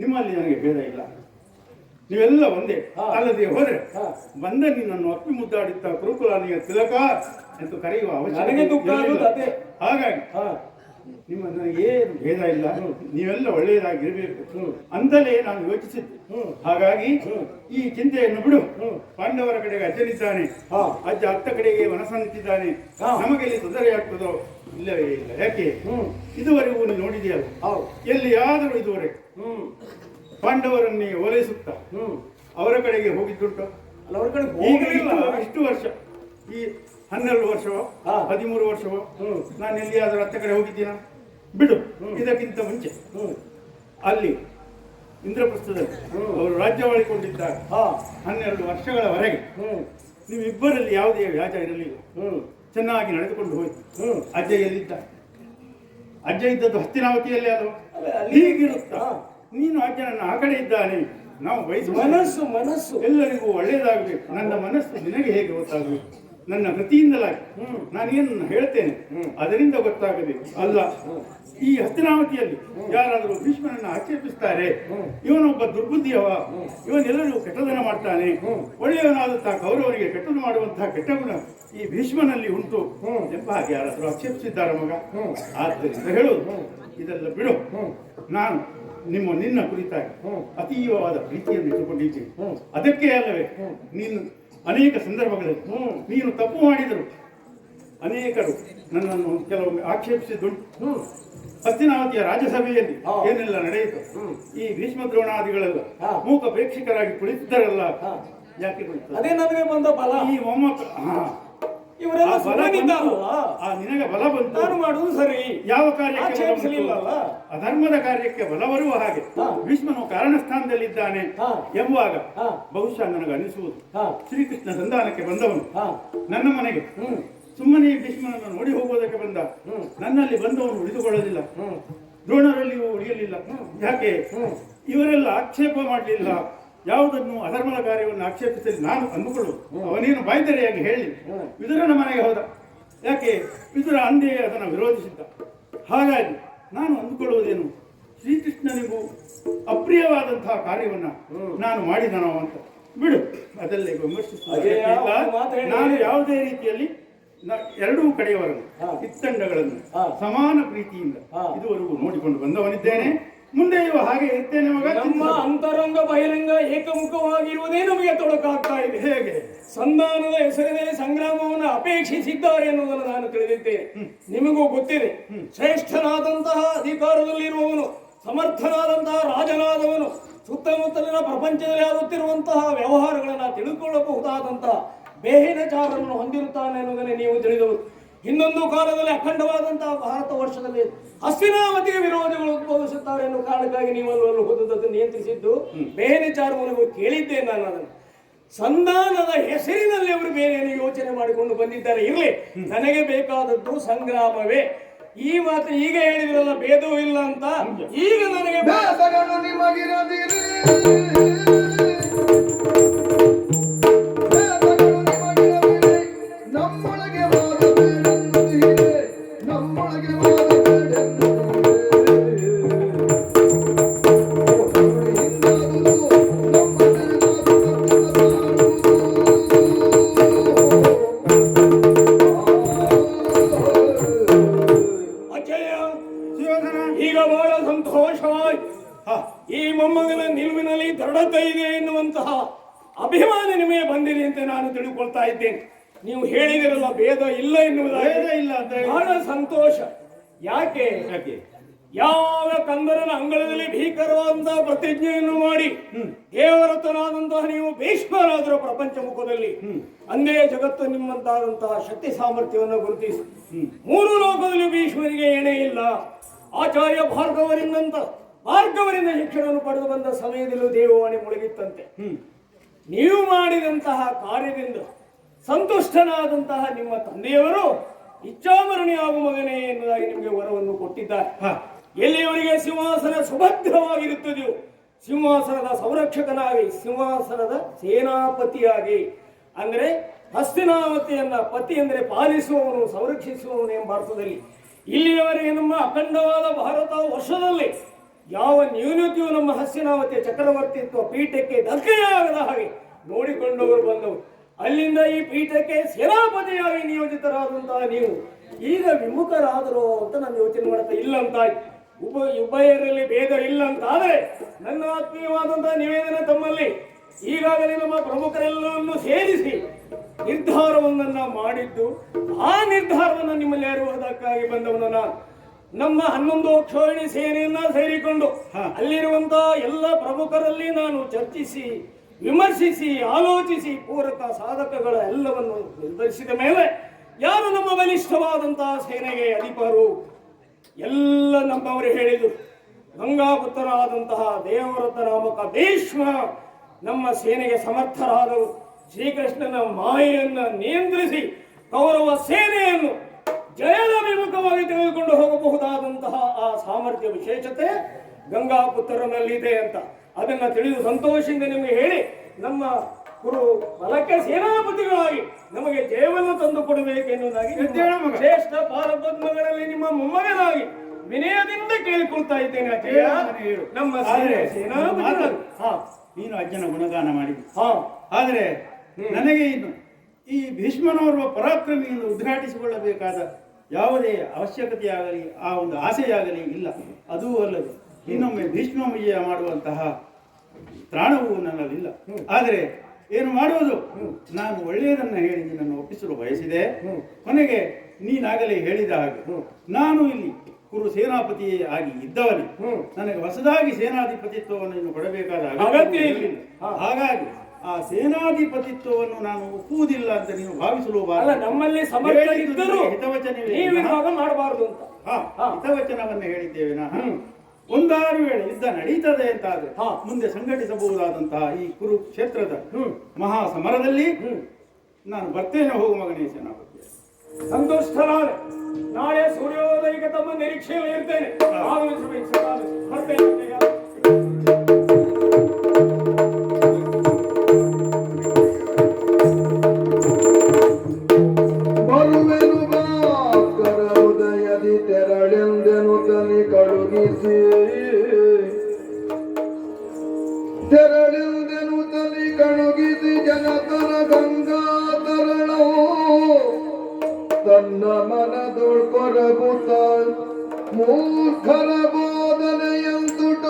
B: ನಿಮ್ಮಲ್ಲಿ ನನಗೆ ಭೇದ ಇಲ್ಲ, ನೀವೆಲ್ಲ ಒಂದೇ. ಅಲ್ಲದೆ ಹೋದ್ರೆ ಬಂದ ನಿನ್ನನ್ನು ಅಪ್ಪಿ ಮುದ್ದಾಡಿದ್ದ ಕುರುಕುಲಾನಿಯ ತಿಲಕ ಎಂದು ಕರೆಯುವ ಅವಶ್ಯಕತೆ. ಹಾಗಾಗಿ ನಿಮ್ಮ ನನಗೇನು ಭೇದ ಇಲ್ಲ, ನೀವೆಲ್ಲ ಒಳ್ಳೆಯದಾಗಿರ್ಬೇಕು ಅಂತಲೇ ನಾನು ಯೋಚಿಸಿದ್ದೆ. ಹಾಗಾಗಿ ಈ ಚಿಂತೆಯನ್ನು ಬಿಡು. ಪಾಂಡವರ ಕಡೆಗೆ ಅಜ್ಜನಿದ್ದಾನೆ, ಅಜ್ಜ ಅತ್ತ ಕಡೆಗೆ ಮನಸ್ಸನ್ನಿಟ್ಟಿದ್ದಾನೆ. ನಮಗೆಲ್ಲಿ ತೊಂದರೆಯಾಗ್ತದೋ ಇಲ್ಲವೇ ಇಲ್ಲ. ಯಾಕೆ ಇದುವರೆಗೂ ನೀನು ನೋಡಿದೆಯಲ್ಲ, ಎಲ್ಲಿಯಾದರೂ ಇದುವರೆಗೆ ಪಾಂಡವರನ್ನೇ ಓಲೈಸುತ್ತ ಅವರ ಕಡೆಗೆ ಹೋಗಿದ್ದುಂಟು? ಇಷ್ಟು ವರ್ಷ, ಈ 12 ವರ್ಷವೋ 13 ವರ್ಷವೋ ನಾನು ಎಲ್ಲಿಯಾದರೂ ಹತ್ತ ಕಡೆ ಹೋಗಿದ್ದೀನ? ಬಿಡು. ಇದಕ್ಕಿಂತ ಮುಂಚೆ ಅಲ್ಲಿ ಇಂದ್ರಪ್ರಸ್ಥದಲ್ಲಿ ಅವರು ರಾಜ್ಯವಾಳಿಕೊಂಡಿದ್ದಾಗ 12 ವರ್ಷಗಳವರೆಗೆ ನೀವಿಬ್ಬರಲ್ಲಿ ಯಾವುದೇ ವ್ಯಾಜ ಇರಲಿಲ್ಲ, ಚೆನ್ನಾಗಿ ನಡೆದುಕೊಂಡು ಹೋಯ್ತು. ಅಜ್ಜ ಎಲ್ಲಿದ್ದ? ಅಜ್ಜ ಇದ್ದದ್ದು ಹಸ್ತಿನಾವತಿಯಲ್ಲಿ ಅಲ್ವ? ಹೀಗಿರುತ್ತಾ ನೀನು ಅಜ್ಜನನ್ನು ಆ ಕಡೆ ಇದ್ದಾನೆ, ನಾವು ಬಯಸುವ ಮನಸ್ಸು ಎಲ್ಲರಿಗೂ ಒಳ್ಳೆಯದಾಗಬೇಕು. ನನ್ನ ಮನಸ್ಸು ನಿನಗೆ ಹೇಗೆ ಗೊತ್ತಾಗಬೇಕು? ನನ್ನ ಕೃತಿಯಿಂದಲಾಗಿ ನಾನೇನು ಹೇಳ್ತೇನೆ ಅದರಿಂದ ಗೊತ್ತಾಗಬೇಕು. ಅಲ್ಲ ಈ ಹಸ್ತಿನಾವತಿಯಲ್ಲಿ ಯಾರಾದರೂ ಭೀಷ್ಮನನ್ನು ಆಕ್ಷೇಪಿಸ್ತಾರೆ, ಇವನೊಬ್ಬ ದುರ್ಬುದ್ಧಿಯವ, ಇವನೆಲ್ಲರೂ ಕೆಟ್ಟದನ ಮಾಡ್ತಾನೆ, ಒಳ್ಳೆಯವನಾದಂತಹ ಕೌರವನಿಗೆ ಕೆಟ್ಟದು ಮಾಡುವಂತಹ ಕೆಟ್ಟ ಗುಣ ಈ ಭೀಷ್ಮನಲ್ಲಿ ಉಂಟು ಎಂಬ ಹಾಗೆ ಯಾರಾದರೂ ಆಕ್ಷೇಪಿಸಿದ್ದಾರೆ ಮಗ. ಆದ್ದರಿಂದ ಹೇಳುವುದು ಇದೆಲ್ಲ ಬಿಡು. ನಾನು ನಿನ್ನ ಕುರಿತಾಗಿ ಅತೀವವಾದ ಪ್ರೀತಿಯನ್ನು ಇಟ್ಟುಕೊಂಡಿದ್ದೇನೆ. ಅದಕ್ಕೆ ಅಲ್ಲವೇ ನೀನು ಅನೇಕ ಸಂದರ್ಭಗಳಲ್ಲಿ ನೀನು ತಪ್ಪು ಮಾಡಿದರು ಅನೇಕರು ನನ್ನನ್ನು ಕೆಲವೊಮ್ಮೆ ಆಕ್ಷೇಪಿಸಿದ್ದುಂಟು. ಹಸ್ತಿನಾವತಿಯ ರಾಜ್ಯಸಭೆಯಲ್ಲಿ ಏನೆಲ್ಲ ನಡೆಯಿತು, ಈ ಭೀಷ್ಮ ದ್ರೋಣಾದಿಗಳೆಲ್ಲ ಮೂಕ ಪ್ರೇಕ್ಷಕರಾಗಿ ಕುಳಿತಿದ್ದರಲ್ಲ, ಯಾಕೆ ಕುಳಿತು?
A: ಅದೇ ನನಗೆ ಬಂದ ಬಲ. ಈ ಮೊಮ್ಮಕ್ಕ
B: ನಿನಗೆ ಬಲ ಬಂತು,
A: ನಾನು ಮಾಡುವುದು ಸರಿ.
B: ಯಾವ ಕಾರ್ಯಕ್ಕೆ ಅಧರ್ಮದ ಕಾರ್ಯಕ್ಕೆ ಬಲ ಬರುವ ಹಾಗೆ ಭೀಷ್ಮನು ಕಾರಣ ಸ್ಥಾನದಲ್ಲಿದ್ದಾನೆ ಎಂಬುವಾಗ ಬಹುಶಃ ನನಗೆ ಅನಿಸುವುದು, ಶ್ರೀಕೃಷ್ಣ ಸಂಧಾನಕ್ಕೆ ಬಂದವನು ನನ್ನ ಮನೆಗೆ ಸುಮ್ಮನೆ ಭೀಷ್ಮನನ್ನು ನೋಡಿ ಹೋಗುವುದಕ್ಕೆ ಬಂದ, ನನ್ನಲ್ಲಿ ಬಂದವನು ಉಳಿದುಕೊಳ್ಳಲಿಲ್ಲ, ದ್ರೋಣರಲ್ಲಿಯೂ ಉಳಿಯಲಿಲ್ಲ. ಯಾಕೆ ಇವರೆಲ್ಲ ಆಕ್ಷೇಪ ಮಾಡಲಿಲ್ಲ, ಯಾವುದನ್ನು ಅಧರ್ಮದ ಕಾರ್ಯವನ್ನು ಆಕ್ಷೇಪಿಸಲಿ ನಾನು ಅಂದುಕೊಳ್ಳುವುದು. ಅವನೇನು ಬಾಯ್ದರೆಯಾಗಿ ಹೇಳಿ ವಿದುರನ ಮನೆಗೆ ಹೋದ. ಯಾಕೆ ವಿದುರ ಅಂದೇ ಅದನ್ನು ವಿರೋಧಿಸಿದ್ದ. ಹಾಗಾಗಿ ನಾನು ಅಂದುಕೊಳ್ಳುವುದೇನು, ಶ್ರೀಕೃಷ್ಣನಿಗೂ ಅಪ್ರಿಯವಾದಂತಹ ಕಾರ್ಯವನ್ನು ನಾನು ಮಾಡಿದನೋ ಅಂತ. ಬಿಡು, ಅದಲ್ಲೇ ವಿಮರ್ಶಿಸುವುದಿಲ್ಲ. ನಾನು ಯಾವುದೇ ರೀತಿಯಲ್ಲಿ ಎರಡೂ ಕಡೆಯವರನ್ನು ಕಿತ್ತಂಡಗಳನ್ನು ಸಮಾನ ಪ್ರೀತಿಯಿಂದ ಇದುವರೆಗೂ ನೋಡಿಕೊಂಡು ಬಂದವನಿದ್ದೇನೆ. ಮುಂದೆಯೂ ಹಾಗೆ ಇರ್ತೇನೆ ಮಗ.
A: ನಮ್ಮ ಅಂತರಂಗ ಬಹಿರಂಗ ಏಕಮುಖವಾಗಿರುವುದೇ ನಮಗೆ ತೊಡಕಾಗ್ತಾ ಇದೆ.
B: ಹೇಗೆ?
A: ಸಂಧಾನದ ಹೆಸರಿನಲ್ಲಿ ಸಂಗ್ರಾಮವನ್ನು ಅಪೇಕ್ಷಿಸಿದ್ದಾರೆ ಎನ್ನುವುದನ್ನು ನಾನು ತಿಳಿದಿದ್ದೇನೆ. ನಿಮಗೂ ಗೊತ್ತಿದೆ, ಶ್ರೇಷ್ಠನಾದಂತಹ ಅಧಿಕಾರದಲ್ಲಿರುವವನು, ಸಮರ್ಥನಾದಂತಹ ರಾಜನಾದವನು, ಸುತ್ತಮುತ್ತಲಿನ ಪ್ರಪಂಚದಲ್ಲಿ ಆಗುತ್ತಿರುವಂತಹ ವ್ಯವಹಾರಗಳನ್ನು ತಿಳಿದುಕೊಳ್ಳಬಹುದಾದಂತಹ ಬೇಹಿನಚಾರವನ್ನು ಹೊಂದಿರುತ್ತಾನೆ ಎನ್ನುವುದನ್ನೇ ನೀವು ತಿಳಿದವರು. ಇನ್ನೊಂದು ಕಾಲದಲ್ಲಿ ಅಖಂಡವಾದಂತಹ ಭಾರತ ವರ್ಷದಲ್ಲಿ ಹಸ್ತಿನಾವತಿಗೆ ವಿರೋಧಿಗಳು ಉದ್ಭವಿಸುತ್ತಾರೆ ಎನ್ನುವ ಕಾರಣಕ್ಕಾಗಿ ನೀವು ಅಲ್ಲಿ ಹೋದದ್ದು ನಿಯಂತ್ರಿಸಿದ್ದು ಬೇಹಿನಚಾರವನ್ನು ಕೇಳಿದ್ದೇನೆ ನಾನು. ಅದನ್ನು ಸಂಧಾನದ ಹೆಸರಿನಲ್ಲಿ ಅವರು ಬೇರೆ ಯೋಚನೆ ಮಾಡಿಕೊಂಡು ಬಂದಿದ್ದಾರೆ. ಇರಲಿ, ನನಗೆ ಬೇಕಾದದ್ದು ಸಂಗ್ರಾಮವೇ. ಈ ಮಾತು ಈಗ ಹೇಳಿದ್ರಲ್ಲ, ಭೇದವೂ ಇಲ್ಲ ಅಂತ. ಈಗ ನನಗೆ
C: ನಿಮಗಿರದಿರಿ ನಮ್ಮೊಳಗೆ ವಾದಬೇಡೆಂದಿದೆ, ನಮ್ಮೊಳಗೆ ವಾದಬೇಡೆಂದಿದೆ.
A: ಈಗ ಬಹಳ ಸಂತೋಷವಾಯ್ತು. ಈ ಮೊಮ್ಮಗನ ನಿಲುವಿನಲ್ಲಿ ದೃಢತೆ ಇದೆ ಎನ್ನುವಂತಹ ಅಭಿಮಾನ ನಿಮಗೆ ಬಂದಿದೆ ಅಂತ ನಾನು ತಿಳ್ಕೊಳ್ತಾ ಇದ್ದೇನೆ. ನೀವು ಹೇಳಿದಿರಲ್ಲ ಭೇದ ಇಲ್ಲ ಎನ್ನುವುದಾಗಿ
B: ಇಲ್ಲ ಅಂತ
A: ಬಹಳ ಸಂತೋಷ. ಯಾಕೆ? ಯಾವ ಕಂದರನ ಅಂಗಳದಲ್ಲಿ ಭೀಕರವಾದಂತಹ ಪ್ರತಿಜ್ಞೆಯನ್ನು ಮಾಡಿ ದೇವರತನಾದಂತಹ ನೀವು ಭೀಷ್ಮರಾದರು ಪ್ರಪಂಚ ಮುಖದಲ್ಲಿ, ಅಂದೇ ಜಗತ್ತು ನಿಮ್ಮಂತಾದಂತಹ ಶಕ್ತಿ ಸಾಮರ್ಥ್ಯವನ್ನು ಗುರುತಿಸಿ ಮೂರು ಲೋಕದಲ್ಲಿ ಭೀಷ್ಮರಿಗೆ ಎಣೆ ಇಲ್ಲ. ಆಚಾರ್ಯ ಭಾರ್ಗವರಿಂದ ಶಿಕ್ಷಣವನ್ನು ಪಡೆದು ಬಂದ ಸಮಯದಲ್ಲೂ ದೇವವಾಣಿ ಮುಳುಗಿತ್ತಂತೆ. ನೀವು ಮಾಡಿದಂತಹ ಕಾರ್ಯದಿಂದ ಸಂತುಷ್ಟನಾದಂತಹ ನಿಮ್ಮ ತಂದೆಯವರು ಇಚ್ಛಾಮರಣಿಯಾಗುವ ಮಗನೇ ಎನ್ನುವುದಾಗಿ ನಿಮಗೆ ವರವನ್ನು ಕೊಟ್ಟಿದ್ದಾರೆ. ಎಲ್ಲಿಯವರೆಗೆ ಸಿಂಹಾಸನ ಸುಭದ್ರವಾಗಿರುತ್ತದೆಯೋ, ಸಿಂಹಾಸನದ ಸಂರಕ್ಷಕನಾಗಿ, ಸಿಂಹಾಸನದ ಸೇನಾಪತಿಯಾಗಿ, ಅಂದರೆ ಹಸ್ತಿನಾವತಿಯನ್ನ ಪತಿ ಅಂದರೆ ಪಾಲಿಸುವವನು, ಸಂರಕ್ಷಿಸುವವನು ಎಂಬ ಅರ್ಥದಲ್ಲಿ ಇಲ್ಲಿಯವರೆಗೆ ನಮ್ಮ ಅಖಂಡವಾದ ಭಾರತ ವರ್ಷದಲ್ಲಿ ಯಾವ ನ್ಯೂನತೆಯೂ ನಮ್ಮ ಹಸ್ತಿನಾವತಿಯ ಚಕ್ರವರ್ತಿತ್ವ ಪೀಠಕ್ಕೆ ಧಕ್ಕೆಯಾಗದ ಹಾಗೆ ನೋಡಿಕೊಂಡವರು ಬಂದವರು. ಅಲ್ಲಿಂದ ಈ ಪೀಠಕ್ಕೆ ಸೇನಾಪತಿಯಾಗಿ ನಿಯೋಜಿತರಾದಂತಹ ನೀವು ಈಗ ವಿಮುಖರಾದರು ಅಂತ ನಾನು ಯೋಚನೆ ಮಾಡ್ತಾ ಇಲ್ಲ ಅಂತಾಯ್ತು. ಉಭಯರಲ್ಲಿ ಭೇದ ಇಲ್ಲ ಅಂತಾದರೆ ನನ್ನ ಆತ್ಮೀಯವಾದಂತಹ ನಿವೇದನೆ ತಮ್ಮಲ್ಲಿ ಈಗಾಗಲೇ ನಮ್ಮ ಪ್ರಮುಖರೆಲ್ಲರನ್ನು ಸೇರಿಸಿ ನಿರ್ಧಾರವನ್ನ ಮಾಡಿದ್ದು, ಆ ನಿರ್ಧಾರವನ್ನು ನಿಮ್ಮಲ್ಲಿ ಅರಿಯುವುದಕ್ಕಾಗಿ ಬಂದವನು ನಾನು. ನಮ್ಮ 11 ಅಕ್ಷೋಹಿಣಿ ಸೇನೆಯನ್ನ ಸೇರಿಕೊಂಡು ಅಲ್ಲಿರುವಂತಹ ಎಲ್ಲ ಪ್ರಮುಖರಲ್ಲಿ ನಾನು ಚರ್ಚಿಸಿ, ವಿಮರ್ಶಿಸಿ, ಆಲೋಚಿಸಿ ಪೂರಕ ಸಾಧಕಗಳ ಎಲ್ಲವನ್ನು ನಿರ್ಧರಿಸಿದ ಮೇಲೆ ಯಾರು ನಮ್ಮ ಬಲಿಷ್ಠವಾದಂತಹ ಸೇನೆಗೆ ಅಧಿಪರು ಎಲ್ಲ ನಮ್ಮವರು ಹೇಳಿದರು. ಗಂಗಾಪುತ್ರರಾದಂತಹ ದೇವರಥ ನಾಮಕ ಭೀಷ್ಮ ನಮ್ಮ ಸೇನೆಗೆ ಸಮರ್ಥರಾದರು. ಶ್ರೀಕೃಷ್ಣನ ಮಾಯೆಯನ್ನ ನಿಯಂತ್ರಿಸಿ ಕೌರವ ಸೇನೆಯನ್ನು ಜಯದ ವಿಮುಖವಾಗಿ ತೆಗೆದುಕೊಂಡು ಹೋಗಬಹುದಾದಂತಹ ಆ ಸಾಮರ್ಥ್ಯ ವಿಶೇಷತೆ ಗಂಗಾಪುತ್ರನಲ್ಲಿದೆ ಅಂತ ಅದನ್ನ ತಿಳಿದು ಸಂತೋಷದಿಂದ ನಿಮಗೆ ಹೇಳಿ, ನಮ್ಮ ಗುರು ಬಲಕ್ಕೆ ಸೇನಾಪತಿಗಳಾಗಿ ನಮಗೆ ಜಯವನ್ನು ತಂದು ಕೊಡಬೇಕೆನ್ನುವುದಾಗಿ ಶ್ರೇಷ್ಠ ಪಾರಪದ್ಮಗಳಲ್ಲಿ ನಿಮ್ಮ ಮೊಮ್ಮಗನಾಗಿ ವಿನಯದಿಂದ ಕೇಳಿಕೊಳ್ತಾ ಇದ್ದೇನೆ. ಅಜಯ, ನಮ್ಮ ಸೇನಾಪತಿಗಳು.
B: ನೀನು ಅಜ್ಜನ ಗುಣಗಾನ ಮಾಡಿದ್ದಿ. ಆದರೆ ನನಗೆ ಇನ್ನು ಈ ಭೀಷ್ಮನೋರ್ವ ಪರಾಕ್ರಮಿಯನ್ನು ಉದ್ಘಾಟಿಸಿಕೊಳ್ಳಬೇಕಾದ ಯಾವುದೇ ಅವಶ್ಯಕತೆಯಾಗಲಿ ಆ ಒಂದು ಆಸೆಯಾಗಲಿ ಇಲ್ಲ. ಅದೂ ಅಲ್ಲದೆ ಇನ್ನೊಮ್ಮೆ ಭೀಷ್ಮ ವಿಜಯ ಮಾಡುವಂತಹ ತ್ರಾಣವೂ ನನ್ನಲ್ಲಿಲ್ಲ. ಆದರೆ ಏನು ಮಾಡುವುದು, ನಾನು ಒಳ್ಳೆಯದನ್ನು ಹೇಳಿ ನಿನ್ನನ್ನು ಒಪ್ಪಿಸಲು ಬಯಸಿದೆ. ಕೊನೆಗೆ ನೀನಾಗಲೇ ಹೇಳಿದ ಹಾಗೆ ನಾನು ಇಲ್ಲಿ ಕುರು ಸೇನಾಪತಿ ಆಗಿ ಇದ್ದವನೇ. ನನಗೆ ಹೊಸದಾಗಿ ಸೇನಾಧಿಪತಿತ್ವವನ್ನು ಇನ್ನು ಕೊಡಬೇಕಾದ ಅಗತ್ಯ ಇರಲಿಲ್ಲ. ಹಾಗಾಗಿ ಆ ಸೇನಾಧಿಪತಿತ್ವವನ್ನು ನಾನು ಒಪ್ಪುವುದಿಲ್ಲ ಅಂತ ನೀವು ಭಾವಿಸಲು
A: ನಮ್ಮಲ್ಲಿ ಹಿತವಚನ ಮಾಡಬಾರದು ಅಂತ
B: ಹಿತವಚನವನ್ನು ಹೇಳಿದ್ದೇವೆ. ಒಂದಾರು ವೇಳೆ ಯುದ್ಧ ನಡೀತದೆ ಅಂತಾದ್ರೆ ಮುಂದೆ ಸಂಘಟಿಸಬಹುದಾದಂತಹ ಈ ಕುರುಕ್ಷೇತ್ರದ ಮಹಾ ಸಮರದಲ್ಲಿ ನಾನು ಬರ್ತೇನೆ. ಹೋಗು ಮಗನೇ ಸೇನಾಪತಿ.
A: ಸಂತೋಷನಾದೆ. ನಾಳೆ ಸೂರ್ಯೋದಯಕ್ಕೆ ತಮ್ಮ ನಿರೀಕ್ಷೆಯಲ್ಲಿ ಇರ್ತೇನೆ.
C: ಬರುವೆನು ಬಾಕರ ಹೃದಯದಿ ತೆರಳೆಂದೆನು ತನಿ ಕಳುಗಿಸಿ, ತೆರಳೆಂದೆನು ತನಿ ಕಳುಗಿಸಿ ಜನತನ ಗಂಗಾತರಣವು ತನ್ನ ಮನದೊಳ್ಕೊರಗುತ್ತ ಮೂರ್ಖರ ಬೋಧನೆಯಂತುಟ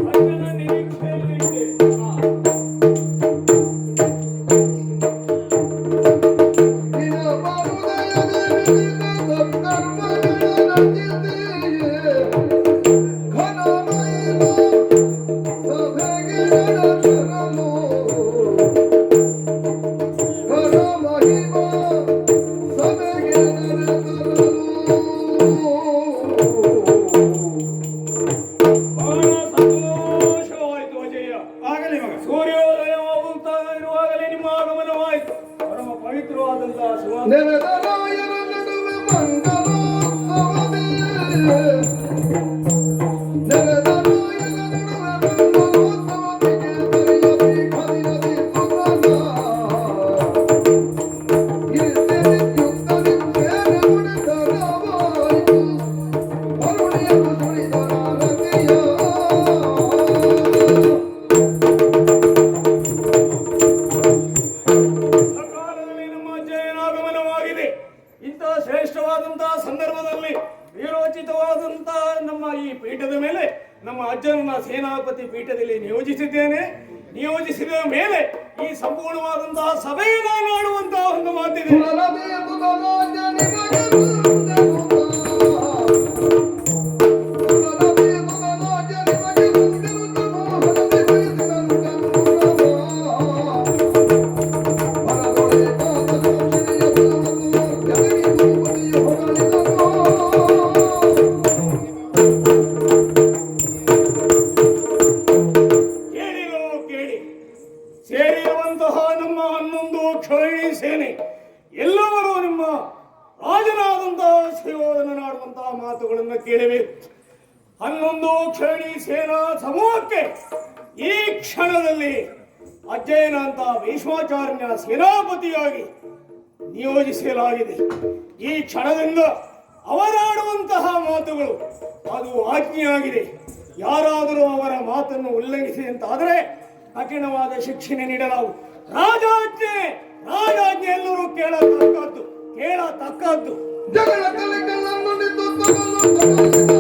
A: ಅಜ್ಜನ ನಿರೀಕ್ಷೆಯಲ್ಲಿದ್ದೆ. ಬಹಳ ಸಂತೋಷವಾಯಿತು ಅಜಯ್ಯ.
B: ಆಗಲಿ ಮಗ.
A: ಸೂರ್ಯೋದಯವಾಗುತ್ತಾ ಇರುವಾಗಲೇ ನಿಮ್ಮ ಆಗಮನವಾಯಿತು. ಪರಮ ಪವಿತ್ರವಾದಂತಹ ಸುವಾಸ
C: ನೆರೆದರಾಯರ ನಡುವೆ ಮಂಗಲೋತ್ಸವವೇ. ನೆರೆದರಾಯರ ನಡುವೆ ಮಂಗಲೋತ್ಸವವಿಗೆ ಬರೆಯದಿ ಕಲಿಯದಿ ಸುಗಂಧ. ಇರಿಸಿ ವಿದ್ಯುತ್ತದಿ ಸೇನೆ ಮುಡಿದರವಾಯಿತು. ಕರುಣೆಯನ್ನು ಸುರಿದರ ರತಿಯ.
A: ಸಕಾಲದಲ್ಲಿ ನಮ್ಮ ಅಜ್ಜಯ್ಯನ ಆಗಮನವಾಗಿದೆ. ಇಂತಹ ಶ್ರೇಷ್ಠವಾದಂತಹ ಸಂದರ್ಭದಲ್ಲಿ ವೀರೋಚಿತವಾದಂತಹ ನಮ್ಮ ಈ ಪೀಠದ ಮೇಲೆ ನಮ್ಮ ಅಜ್ಜನನ್ನ ಸೇನಾಪತಿ ಪೀಠದಲ್ಲಿ ನಿಯೋಜಿಸಿದ ಮೇಲೆ ಈ ಸಂಪೂರ್ಣವಾದಂತಹ ಸಭೆಯನ್ನ ನಾಡುವಂತಹ ಒಂದು ಮಾತಿದೆ.
C: ಸುರನದಿಯ ತುದನಾಜ ನಿಮಗೆ ಮುಂದೆರುತ್ತಾ. ಸುರನದಿಯ ತುದನಾಜ ನಿಮಗೆ ಮುಂದೆರುತ್ತಾ. ಮೋಹನದಿ ಬಯಸಿದಂತೆನ್ನುವ. ವರದೊಳೆ ಕಾತದೋಷಿಣಿಯ ಬಲವನ್ನು ಎದಗಿ ಭೂಪತಿಯು ಹೊಗಳಿದನು.
A: ಕೇಳಿ ಸೇರಿರುವಂತಹ ನಮ್ಮ 11 ಕ್ಷೋಹಿಣಿ ಸೇನೆ ಎಲ್ಲವರು ನಿಮ್ಮ ರಾಜನಾದಂತಹ ಸುಯೋಧನ ನಾಡುವಂತಹ ಮಾತುಗಳನ್ನು ಕೇಳಬೇಕು. 11 ಕ್ಷೋಹಿಣಿ ಸೇನಾ ಸಮೂಹಕ್ಕೆ ಈ ಕ್ಷಣದಲ್ಲಿ ಅಜ್ಜಯ್ಯನ ಅಂತ ಭೀಷ್ಮಾಚಾರ್ಯನ ಸೇನಾಪತಿಯಾಗಿ ನಿಯೋಜಿಸಲಾಗಿದೆ. ಈ ಕ್ಷಣದಿಂದ ಅವರಾಡುವಂತಹ ಮಾತುಗಳು ಅದು ಆಜ್ಞೆಯಾಗಿದೆ. ಯಾರಾದರೂ ಅವರ ಮಾತನ್ನು ಉಲ್ಲಂಘಿಸಿದಂತಾದರೆ ಕಠಿಣವಾದ ಶಿಕ್ಷೆ ನೀಡಲಾಗುವುದು. ರಾಜಾಜ್ಞೆ ಎಲ್ಲರೂ ಕೇಳತಕ್ಕದ್ದು.
C: ಜಗಳ ಕಲೆಗಳನ್ನು ನಿಂತುತ್ತವನು ತಗಲಿದ.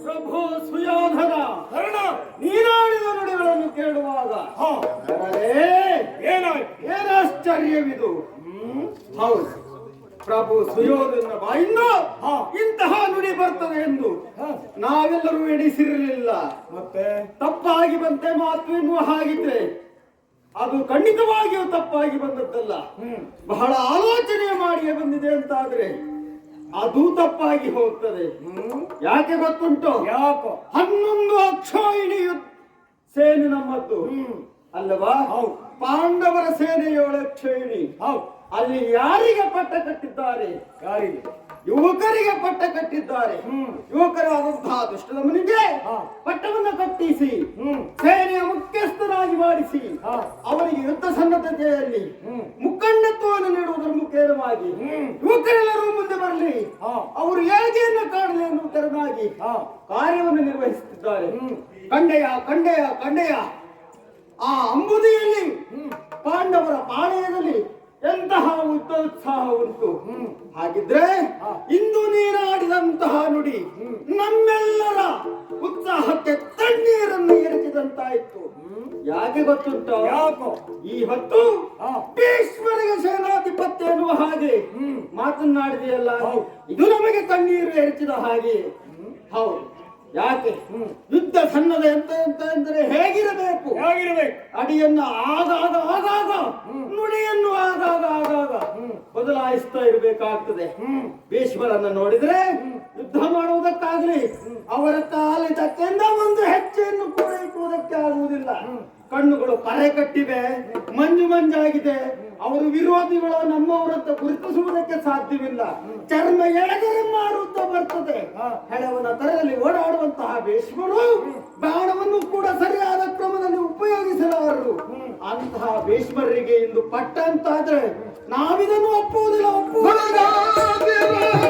B: ಪ್ರಭು ಸುಯೋಧನ
A: ಕರ್ಣ
B: ನೀನಾಡಿದ ನುಡಿಗಳನ್ನು ಕೇಳುವಾಗ
A: ಹಾ
B: ಏನಾಯ್ತು? ಏನಾಶ್ಚರ್ಯವಿದು? ಹೌದು, ಪ್ರಭು ಸುಯೋಧನ ಬಾಯಿಂದ ಇಂತಹ ನುಡಿ ಬರ್ತದೆ ಎಂದು ನಾವೆಲ್ಲರೂ ಎಣಿಸಿರಲಿಲ್ಲ.
A: ಮತ್ತೆ
B: ತಪ್ಪಾಗಿ ಬಂತೆ ಮಾತು ಎನ್ನುವ ಹಾಗಿದ್ರೆ ಅದು ಖಂಡಿತವಾಗಿಯೂ ತಪ್ಪಾಗಿ ಬಂದದ್ದಲ್ಲ. ಬಹಳ ಆಲೋಚನೆ ಮಾಡಿಯೇ ಬಂದಿದೆ ಅಂತಾದ್ರೆ ಅದು ತಪ್ಪಾಗಿ ಹೋಗ್ತದೆ. ಯಾಕೆ ಗೊತ್ತುಂಟು?
A: ಯಾಕೋ
B: 11 ಅಕ್ಷೋಹಿಣಿ ಸೇನೆ ನಮ್ಮದ್ದು ಅಲ್ಲವಾ? ಪಾಂಡವರ ಸೇನೆ 7 ಅಕ್ಷೋಹಿಣಿ. ಅಲ್ಲಿ ಯಾರಿಗೆ ಪಟ್ಟ ಕಟ್ಟಿದ್ದಾರೆ?
A: ಯಾರಿಗೆ?
B: ಯುವಕರಿಗೆ ಪಟ್ಟ ಕಟ್ಟಿದ್ದಾರೆ. ಯುವಕರಾದಂತಹ ದುಷ್ಟದಮನಿಗೆ ಪಟ್ಟವನ್ನು ಕಟ್ಟಿಸಿ ಸೇನೆಯ ಮುಖ್ಯಸ್ಥರಾಗಿ ಮಾಡಿಸಿ ಅವರಿಗೆ ಯುದ್ಧ ಸನ್ನದ್ಧತೆಯಲ್ಲಿ ಮುಖಂಡತ್ವವನ್ನು ನೀಡುವುದರ ಮುಖೇನವಾಗಿ ಯುವಕರೆಲ್ಲರೂ ಮುಂದೆ ಬರಲಿ, ಅವರು ಏಳಿಗೆಯನ್ನು ಕಾಣಲಿ ಎನ್ನುವ ತೆರನಾಗಿ ಕಾರ್ಯವನ್ನು ನಿರ್ವಹಿಸುತ್ತಿದ್ದಾರೆ. ಕಂಡೆಯ ಆ ಅಂಬುದಿಯಲ್ಲಿ ಪಾಂಡವರ ಪಾಳೆಯದಲ್ಲಿ ಎಂತಹ ಉತ್ಸಾಹ ಉಂಟು. ಹಾಗಿದ್ರೆ ಇಂದು ನೀನಾಡಿದಂತಹ ನುಡಿ ನಮ್ಮೆಲ್ಲರ ಉತ್ಸಾಹಕ್ಕೆ ತಣ್ಣೀರನ್ನು ಎರಚಿದಂತಾಯ್ತು. ಯಾಕೆ ಗೊತ್ತುಂಟ?
A: ಯಾಕೋ
B: ಈ ಹೊತ್ತು ಭೀಷ್ಮರಿಗೆ ಸೇನಾಧಿಪತ್ಯ ಎನ್ನುವ ಹಾಗೆ ಮಾತನಾಡಿದೆಯಲ್ಲ, ಇದು ನಮಗೆ ತಣ್ಣೀರು ಎರಚಿದ ಹಾಗೆ. ಹೌದು, ಯಾಕೆ? ಯುದ್ಧ ಸನ್ನದ ಎಂತ ಎಂದರೆ ಹೇಗಿರಬೇಕು? ಅಡಿಯನ್ನು ಆಗಾಗ ನುಡಿಯನ್ನು ಆಗಾಗ ಬದಲಾಯಿಸ್ತಾ ಇರಬೇಕಾಗ್ತದೆ. ಭೀಷ್ಮರನ್ನು ನೋಡಿದ್ರೆ ಯುದ್ಧ ಮಾಡುವುದಕ್ಕಾಗಲಿ ಅವರ ಕಾಲಿದಕ್ಕಿಂತ ಒಂದು ಹೆಜ್ಜೆಯನ್ನು ಕೂಡ ಇಟ್ಟುವುದಕ್ಕೆ ಆಗುವುದಿಲ್ಲ.
D: ಪರೆ ಕಟ್ಟಿವೆ, ಮಂಜು ಮಂಜಾಗಿದೆ. ಅವರು ವಿರೋಧಿಗಳು ನಮ್ಮವರಂತ ಗುರುತಿಸುವುದಕ್ಕೆ ಸಾಧ್ಯವಿಲ್ಲ. ಚರ್ಮ ಎಳೆದರೆ ಮಾರುತ್ತಾ ಬರ್ತದೆ. ಹೆಳವನ ತರದಲ್ಲಿ ಓಡಾಡುವಂತಹ ಭೀಷ್ಮರು ಬಾಣವನ್ನು ಕೂಡ ಸರಿಯಾದ ಕ್ರಮದಲ್ಲಿ ಉಪಯೋಗಿಸಲಾರರು. ಅಂತಹ ಭೀಷ್ಮರಿಗೆ ಇಂದು ಪಟ್ಟ ಅಂತಾದ್ರೆ ನಾವಿದನ್ನು